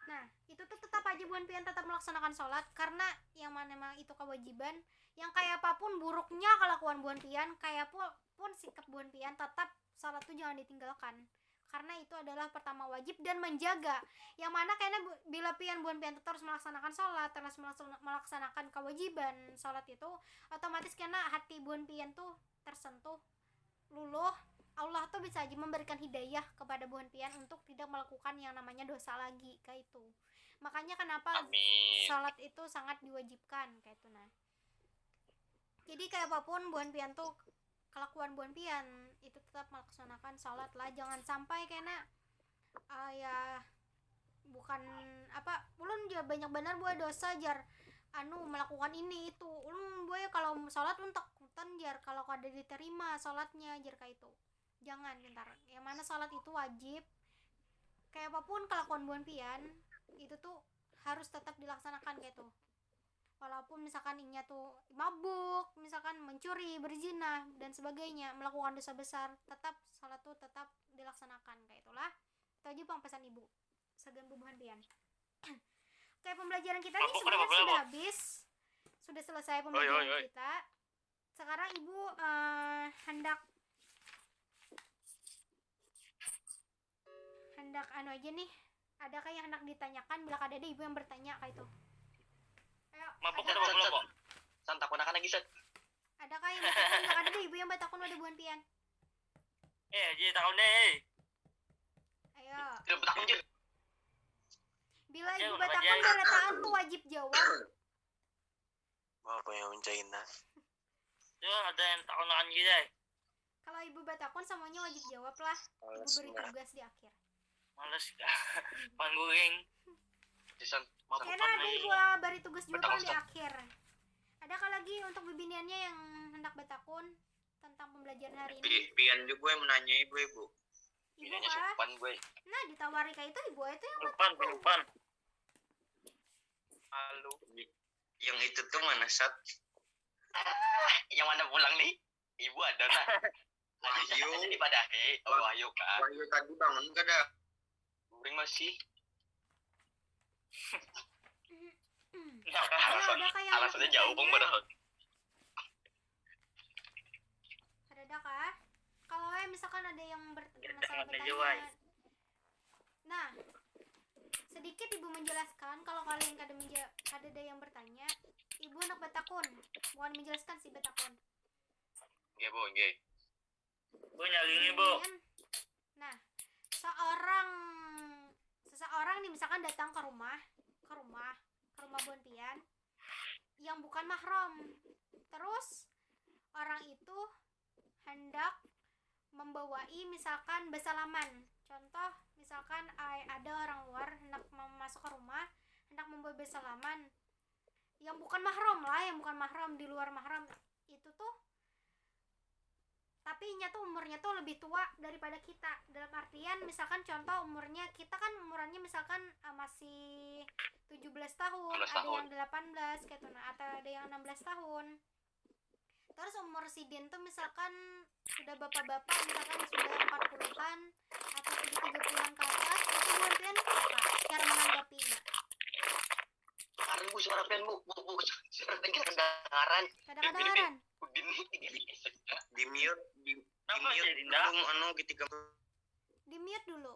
Nah itu tuh tetap aja buan pian tetap melaksanakan sholat, karena yang mana memang itu kewajiban. Yang kayak apapun buruknya kelakuan buan pian, kayak pun sikap buan pian, tetap sholat tuh jangan ditinggalkan, karena itu adalah pertama wajib dan menjaga. Yang mana kayaknya bila pian buan pian tetap harus melaksanakan sholat, terus melaksanakan kewajiban sholat itu, otomatis kena hati buan pian tuh tersentuh luluh. Allah tuh bisa aja memberikan hidayah kepada buan pian untuk tidak melakukan yang namanya dosa lagi kayak itu. Makanya kenapa Amin. sholat itu sangat diwajibkan kayak itu. Nah jadi kayak apapun buan pian tuh kelakuan buan pian itu tetap melaksanakan sholat lah, jangan sampai kena ya bukan apa, ulun juga banyak benar buat dosa jar melakukan ini itu. Ulun buat kalau sholat ulun takutan jar kalau kada diterima sholatnya jar kayak itu. Jangan pintar, yang mana sholat itu wajib. Kayak apapun kelakuan buan pian itu tuh harus tetap dilaksanakan kayak tuh. Walaupun misalkan inya tuh mabuk, misalkan mencuri, berzina dan sebagainya, melakukan dosa besar, tetap sholat tuh tetap dilaksanakan kayak itulah. Itu aja bang pesan ibu segan bubuhan pian. Kayak pembelajaran kita nih sebenarnya sudah habis, sudah selesai pembelajaran kita. Sekarang ibu hendak aja nih, adakah yang hendak ditanyakan? Bila ada ibu yang bertanya kayak itu. Ayo, Mabuk ada- ada mabuk. Santakon akan lagi set. adakah yang bertakun? Bila ada ibu yang bertakun ada buan pian. Jadi tahun deh. Ayo, Tidak bertakun je. bila Ayo, ibu Bapak bertakun Jai. beretaan tuh wajib jawab. Apa yang mencairna? Tuh ada yang tahun akan kita. Kalau ibu bertakun semuanya wajib jawab lah. Ibu beri tugas di akhir. Males pangguring. Desan mabuk. Karena ada ibu beri tugas juga Bertakun, di akhir. Adakah lagi untuk bibiniannya yang hendak bertakun tentang pembelajaran hari ini? Pian juga yang menanya ibu. Ibu Biniannya kah? sopan gue. Nah ditawari kayak itu ibu itu yang Penupan. Halo. Yang itu tuh mana Sat? Yang mana pulang nih? Ibu ada nah. Wahyu. Jadi pada Wahyu kan. Wahyu tadi bangun gak ada? Guring masih. adakah yang Alasannya jauh bang bertanya? padahal. Adakah? Kalau misalkan ada yang masalah Jangan bertanya. dijawab. Nah, sedikit ibu menjelaskan kalau kalian ada yang bertanya, ibu hendak bertakun, bukan menjelaskan sih bertakun. Nggih bu, nggih. Bu nyalingin bu. Nah, seseorang nih misalkan datang ke rumah buan pian yang bukan mahram. Terus orang itu hendak membawai misalkan bersalaman. Contoh misalkan ada orang luar hendak masuk ke rumah, hendak membawa bersalaman. Yang bukan mahram lah, yang bukan mahram, di luar mahram. Itu tuh tapi nya tuh umurnya tuh lebih tua daripada kita. Dalam artian misalkan contoh umurnya kita kan umurannya misalkan masih 17 tahun, 16 ada tahun. yang 18 gitu nah, atau ada yang 16 tahun. Terus umur si Din tuh misalkan sudah bapak-bapak, misalkan sudah 40-an atau sudah 30-an ke atas, itu Buan Pian apa cara menanggapinya? Sekarang bu suara pen bu suara pen kedengaran. Kadang-kadang Di mute Kenapa sih, Dinda? belum ketika di mute dulu.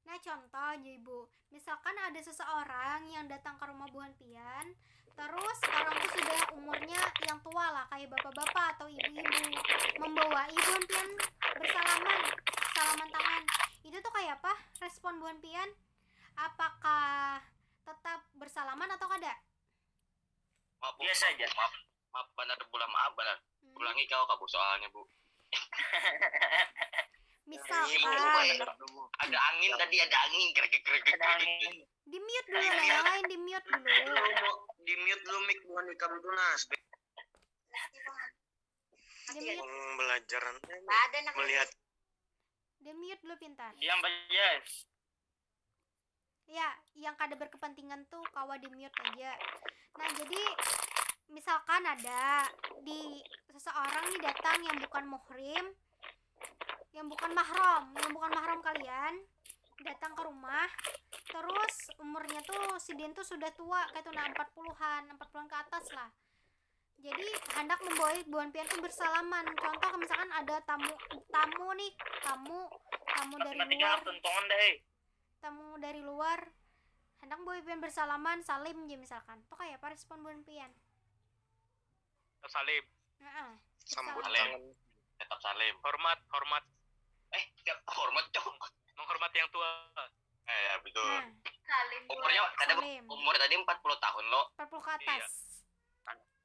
Nah contoh aja ibu, misalkan ada seseorang yang datang ke rumah Buan Pian, terus orang itu sudah umurnya yang tua lah, kayak bapak-bapak atau ibu-ibu, membawa Buan Pian bersalaman, salaman tangan. Itu tuh kayak apa respon Buan Pian? Apakah tetap bersalaman atau kada? Maaf bu, Biasa aja. maaf benar benar. Hmm. Ulangi kau bu soalnya bu. Misalkan Ada angin tadi, ada angin greget. di mute dulu lah, yang lain di mute dulu. di mute lu mic bukan di kamu tunas. Di mute, Pembelajaran Ada anak melihat di mute dulu pintar. Diam aja. Ya, yang kada berkepentingan tuh kawa di mute aja. Nah, jadi misalkan ada di seseorang nih datang yang bukan muhrim, yang bukan mahram kalian, datang ke rumah, terus umurnya tuh si Din tuh sudah tua, kayak tuh nah 40-an ke atas lah. Jadi hendak membawa Buan Pian tuh bersalaman. Contoh misalkan ada tamu dari luar, Matematika tontongan deh. tamu dari luar hendak Buan Pian bersalaman, salim aja misalkan. Tuh kayak apa respon Buan Pian? Salim. Heeh. sambut Salim. tangan. Tetap salim. Hormat. Tiap hormat cok. Menghormati yang tua. Ya betul. Nah, salim Umurnya ada salim. umur tadi 40 tahun lo. 40 ke atas.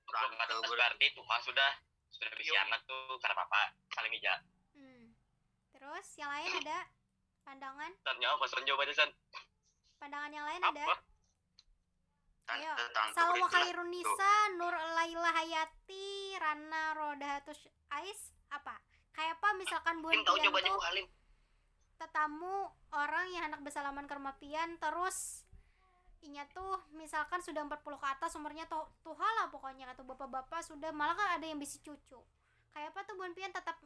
Belum atas berarti Tuhan sudah bisa anak tuh karena papa saling ija. Terus yang lain ada pandangan? Tanya apa son jawab aja san. Pandangan yang lain Apa? ada? Ayo. Tante Salwa beritulah. Khairunisa, Nur Laila Hayati, Rana Rodahatus Ais, apa? Kayak apa misalkan Buan Halim tahu Pian coba aja tuh Bu Halim. tetamu orang yang hendak bersalaman ke rumah Pian, terus inya tuh misalkan sudah 40 ke atas umurnya tuh lah pokoknya, atau bapak-bapak sudah, malah kan ada yang bisa cucu. Kayak apa tuh Buan Pian tetap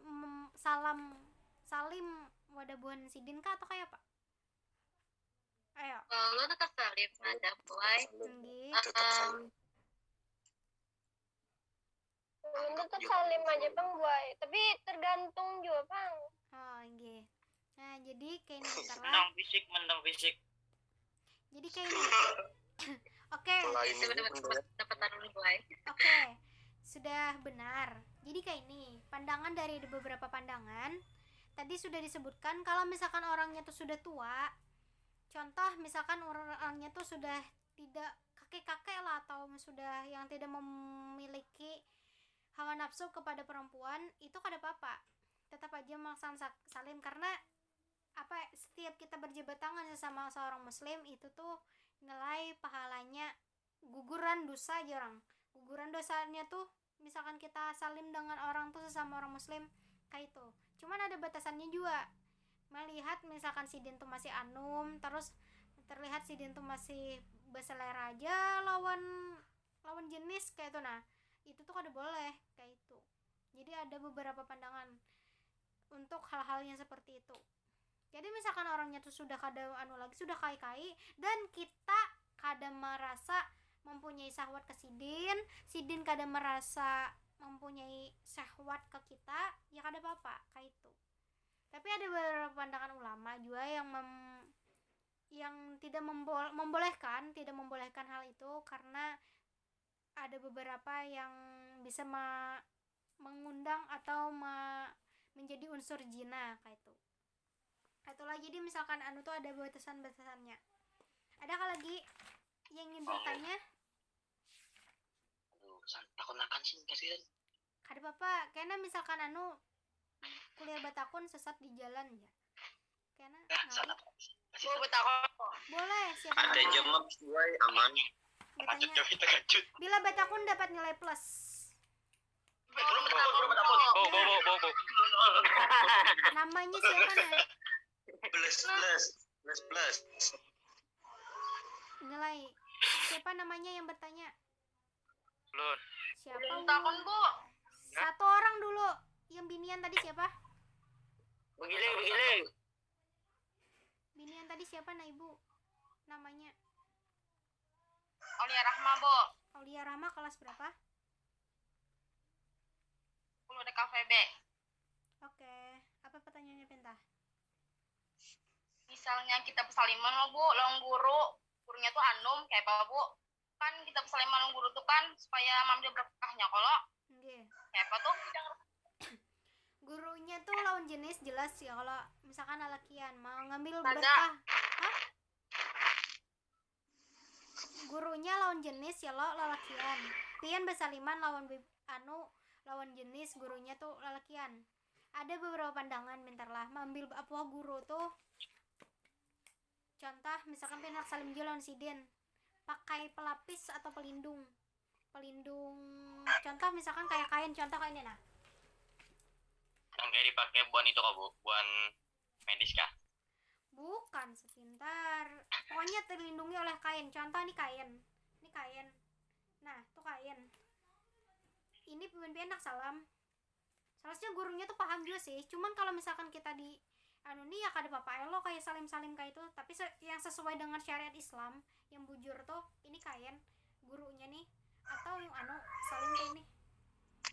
salim wadah Buan Sidin kah atau kayak apa? Ayo. lo tetap salim ada boy Tinggi. Tetap salim aja bang boy, tapi tergantung juga bang. Oh, iya. Nah, jadi kayak ini bentar lah. Menang fisik. Jadi kayak ini. Oke, Selain itu itu dapat taruh boy oke. Sudah benar. Jadi kayak ini, pandangan dari beberapa pandangan. Tadi sudah disebutkan kalau misalkan orangnya tuh sudah tua. Contoh misalkan orangnya tuh sudah tidak kakek-kakek lah, atau sudah yang tidak memiliki hawa nafsu kepada perempuan, itu kada apa-apa. Tetap aja melaksanakan salim, karena apa, setiap kita berjabat tangan sesama seorang muslim itu tuh nilai pahalanya guguran dosa aja orang. Guguran dosanya tuh misalkan kita salim dengan orang tuh sesama orang muslim kayak itu. Cuman ada batasannya juga. Melihat misalkan si Din tuh masih anum, terus terlihat si Din tuh masih berselera aja lawan jenis kayak itu, nah itu tuh kada boleh kayak itu. Jadi ada beberapa pandangan untuk hal-hal yang seperti itu. Jadi misalkan orangnya tuh sudah kada sudah kai-kai, dan kita kada merasa mempunyai syahwat ke Sidin kada merasa mempunyai syahwat ke kita, ya kada apa-apa kayak itu. Tapi ada beberapa pandangan ulama juga yang tidak membolehkan hal itu, karena ada beberapa yang bisa mengundang atau menjadi unsur zina kayak itu. Itulah, jadi misalkan tuh ada batasan-batasannya. Adakah lagi yang ingin bertanya? Aduh, san takon-takon sih kasihan. Kada apa-apa, karena misalkan kuliah batakun sesat di jalan ya. Karena Sana. gue betakon boleh, siapa ada tahu. jam sesuai aman. Lanjut Bertanya, coba kita lanjut. bila batakun dapat nilai plus. Namanya siapa nah? Plus. Nilai. Siapa namanya yang bertanya? Ulun. Siapa? Takon, Bu. Satu orang dulu. Yang binian tadi siapa? Begini. Binian tadi siapa nah ibu? Namanya Aulia Rahma, Bu. Aulia Rahma, kelas berapa? 10 DKVB. Oke. Apa pertanyaannya Penta? Misalnya kita pesaliman lo, Bu, lawan gurunya tuh anum kayak apa, Bu? Kan kita pesaliman lawan guru tuh kan supaya mamdia berkahnya. Kalau Nggih. kayak apa tuh? Gurunya tuh lawan jenis jelas ya, kalau misalkan lalakian mau ngambil Ada. berkah. Hah? Gurunya lawan jenis ya lo lalakian. Pian besaliman lawan lawan jenis gurunya tuh lalakian. Ada beberapa pandangan bentarlah mengambil apa guru tuh. Contoh misalkan pian salim lawan sidin pakai pelapis atau pelindung. Contoh misalkan kayak kain, contoh kayak ini nah. Yang kayak dipakai buan itu kok, Bu? Buan medis kah? Bukan sepintar. Pokoknya terlindungi oleh kain. Contoh ini kain. Nah, tuh kain. Ini pimpin anak salam. Seharusnya gurunya tuh paham juga sih. Cuman kalau misalkan kita di nih ya kada apa elo kayak salim-salim kayak itu, tapi yang sesuai dengan syariat Islam, yang bujur tuh ini kain gurunya nih atau yang salim kayak ini.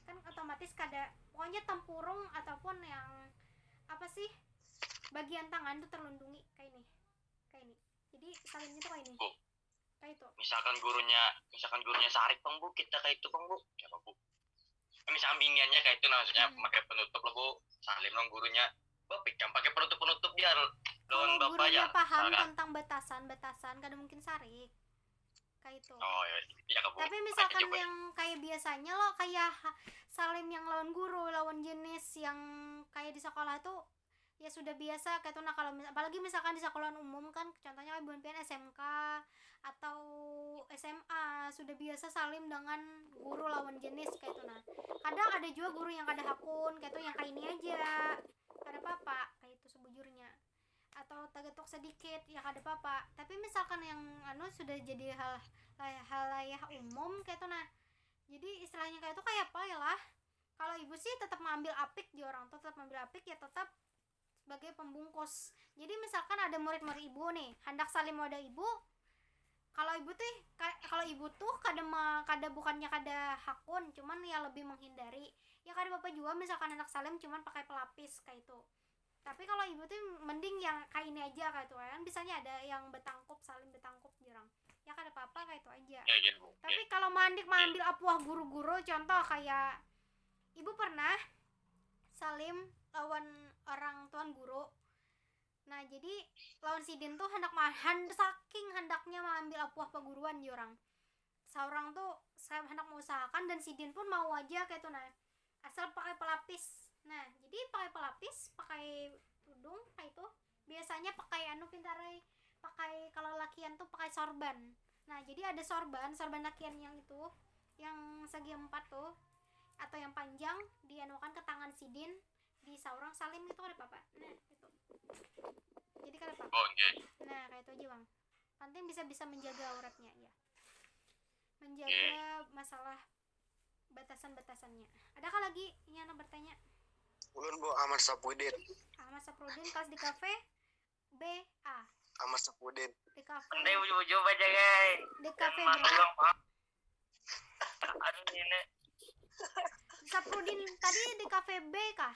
Kan otomatis kada pokoknya tempurung ataupun yang apa sih bagian tangan tuh terlindungi kayak ini jadi salimnya tuh kayak ini Bu. kayak itu. Misalkan gurunya sarik bang, Bu, kita kayak itu bang, Bu. Siapa, Bu? Misalkan biniannya kayak itu, maksudnya pakai penutup lah, Bu. Salim dong gurunya. Bapak jangan pakai penutup biar lawan Kalau bapak gurunya ya. paham Misalkan. tentang batasan kada mungkin sarik kayak itu. Oh iya Kak, Bu. Tapi misalkan Coba. yang kayak biasanya lo kayak salim yang lawan guru lawan jenis yang kayak di sekolah tuh ya sudah biasa kayak tuh. Nah kalau apalagi misalkan di sekolah umum kan contohnya kayak BNPN SMK atau SMA sudah biasa salim dengan guru lawan jenis kayak tuh. Nah kadang ada juga guru yang kada hakun kayak tuh yang kayak ini aja kada apa-apa kayak itu sebujurnya, atau tegetuk sedikit ya kada apa-apa. Tapi misalkan yang sudah jadi hal layah umum kayak tuh. Nah jadi istilahnya kayak itu kayak apa ya lah, kalau ibu sih tetap mengambil apik di orang tuh, tetap mengambil apik ya tetap sebagai pembungkus. Jadi misalkan ada murid-murid ibu nih hendak salim wadah ibu, kalau ibu tuh kada bukannya kada hakun, cuman ya lebih menghindari ya kada apa juga misalkan hendak salim cuman pakai pelapis kayak itu. Tapi kalau ibu tuh mending yang kayak ini aja kayak itu kan, bisanya ada yang betangkup salim betangkup jarang ya kada apa-apa kayak itu aja. Ya gitu, Bu. Tapi kalau mengambil apuah guru-guru, contoh kayak ibu pernah salim lawan orang tuan guru. Nah jadi lawan sidin tuh saking hendaknya mengambil apuah peguruan di orang. Seorang tuh saya hendak mengusahakan dan sidin pun mau aja kayak itu. Nah asal pakai pelapis. Nah jadi pakai pelapis, pakai tudung kayak itu. Biasanya pakai pintarai, pakai kalau lakian tuh pakai sorban. Nah jadi ada sorban lakian yang itu yang segi 4 tuh atau yang panjang dianukan ke tangan sidin, di saurang salim itu ada apa? Nah itu jadi kada apa. Oh okay. Nah kayak itu aja bang, penting bisa menjaga auratnya ya, menjaga masalah batasan-batasannya. Adakah lagi yang bertanya? Ulun Bu Ahmad Sapudin. Ahmad Saprudin kelas di kafe BA. Ahmad Sapudin. Di kafe Andai ujung-ujung aja guys. di kafe Mas berapa? ulang pak. Aduh ini. Saprudin tadi di kafe B kah?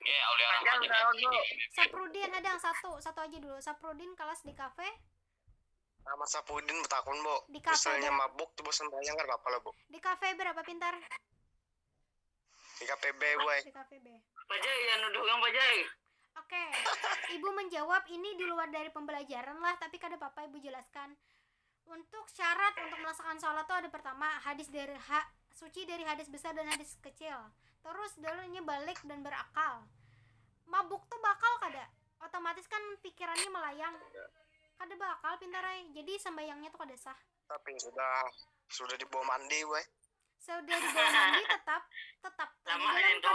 Ya, oleh Panjang tahun Bu. Saprudin ada yang satu aja dulu. Saprudin kelas di kafe Ahmad Sapudin betakun Bu. Di kafe Misalnya berapa? mabuk tuh bosan bayang kan apa lah Bu? Di kafe berapa pintar? Di KPB Bu. Di kafe B. Bajai yang nuduh yang bajai. Oke, ibu menjawab ini di luar dari pembelajaran lah, tapi kada apa-apa ibu jelaskan. Untuk syarat untuk melaksanakan sholat tuh ada pertama hadis dari suci dari hadis besar dan hadis kecil. Terus dulunya balik dan berakal. Mabuk tuh bakal kada, otomatis kan pikirannya melayang. Kada bakal pintarai. Jadi sembayangnya tuh kada sah. Tapi sudah dibawa mandi Bu. sudah dibawa mandi tetap Lama dalam itu.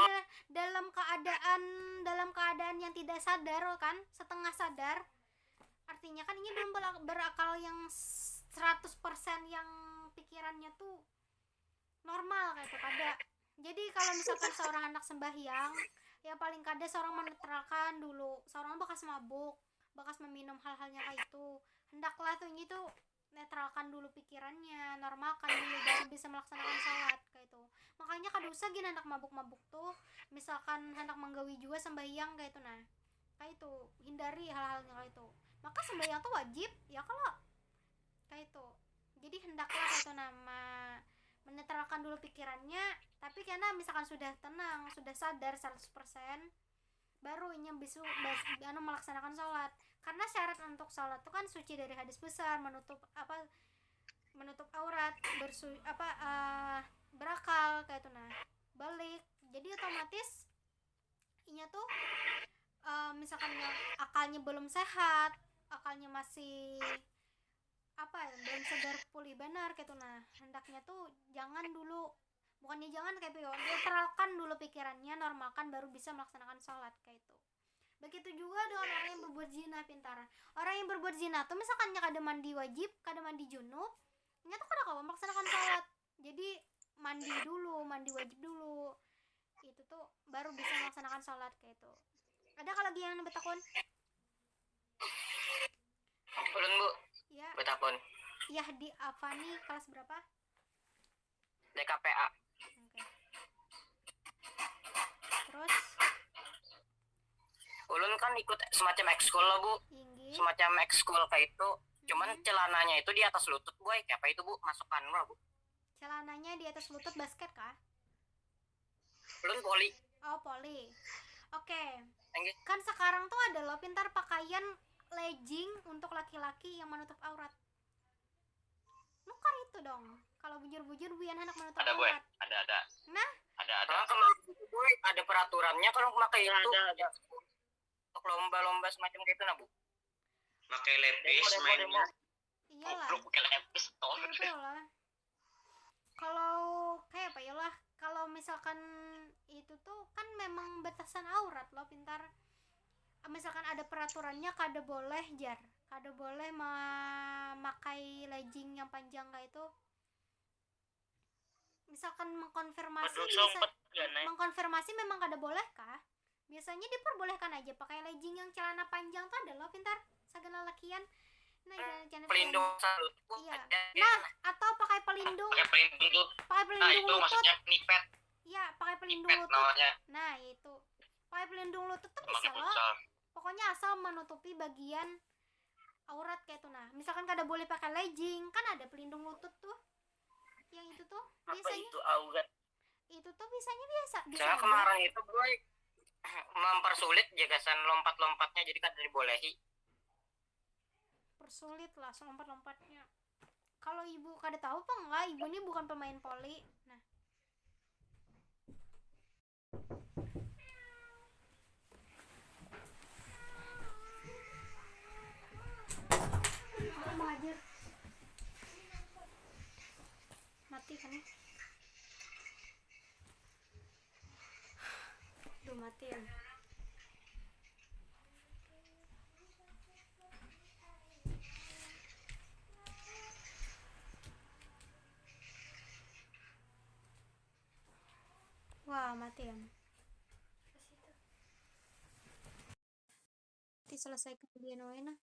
dalam keadaan yang tidak sadar kan, setengah sadar. Artinya kan ini belum berakal yang 100% yang pikirannya tuh normal kayak itu kada. Jadi kalau misalkan seorang anak sembahyang, ya paling kada seorang menetralkan dulu. Seorang bekas mabuk, bekas meminum hal-halnya kayak itu. Hendaklah tuh ini tuh netralkan dulu pikirannya, normalkan dulu baru bisa melaksanakan sholat kayak itu. Makanya kada usah gini anak mabuk-mabuk tuh, misalkan hendak menggawi juga sembahyang kayak itu, nah kayak itu hindari hal-halnya kayak itu. Maka sembahyang tuh wajib ya kalau kayak itu. Jadi hendaklah kayak itu nama menetralkan dulu pikirannya, tapi karena misalkan sudah tenang, sudah sadar 100%, baru ini bisa melaksanakan sholat. Karena syarat untuk sholat itu kan suci dari hadis besar, menutup aurat, berakal kayak itu, nah balik. Jadi otomatis inya tuh misalkan yang akalnya belum sehat, akalnya masih belum sadar pulih benar kayak itu, nah hendaknya tuh jangan dulu, bukannya jangan kayak itu, netralkan dulu pikirannya, normalkan baru bisa melaksanakan sholat kayak itu. Begitu juga dengan orang yang berbuat zina, pintar. Orang yang berbuat zina tuh misalkan kada mandi wajib, kada mandi junub, nya tuh kada kawa melaksanakan sholat. Jadi mandi wajib dulu, itu tuh baru bisa melaksanakan sholat kayak itu. Ada kalau lagi yang betakon? Ulun Bu, Ya, betakon. ya di Avani kelas berapa? DKPA. Oke. Terus Ulun kan ikut semacam ekskul lah Bu, Inggi, semacam ekskul kayak itu. Cuman celananya itu di atas lutut boy, kayak apa itu Bu? Masukkan lah Bu. celananya di atas lutut basket kah? Ulun poli. Oh, poli. Oke. Enggak. Kan sekarang tuh ada loh pintar pakaian legging untuk laki-laki yang menutup aurat. Nukar itu dong. Kalau bujur-bujur buyan anak menutup Ada boy, aurat. ada. Nah, Ada. Kalau kemarin itu boy ada peraturannya kalau pakai itu. Ada. Untuk lomba-lomba semacam kayak itu nah Bu. Pakai lepis Demo. mainnya. iyalah. Goblok pakai lepis toh. Itu lah. Kalau kayak apa ya lah, kalau misalkan itu tuh kan memang batasan aurat loh pintar. Misalkan ada peraturannya kada boleh kada boleh memakai legging yang panjang kayak itu. Misalkan mengkonfirmasi memang kada boleh kah? Biasanya diperbolehkan aja pakai legging yang celana panjang tuh ada loh pintar segala lakian. Nah, jangan Pelindung salut Bu. Iya. Ada. Nah, atau pakai pelindung Pakai pelindung tuh. pakai Nah pelindung itu lutut. maksudnya nipet Iya, pakai pelindung nipet lutut. namanya. Nah, itu. Pakai pelindung lutut tuh Pakai bisa loh. futsal. Pokoknya asal menutupi bagian aurat kayak itu. Nah, misalkan kada boleh pakai legging, kan ada pelindung lutut tuh. Yang itu tuh Apa biasanya itu aurat? itu tuh bisa Saya aja. kemarin itu boy mempersulit jagasan lompat-lompatnya jadi kan dibolehi. Persulit lah lompat-lompatnya. Kalau ibu kada tahu apa enggak, ibu ini bukan pemain voli. Nah, mau ajar mati kan ya? Duh, mati ya. Wah, mati ya. Nanti selesai kemudian nah.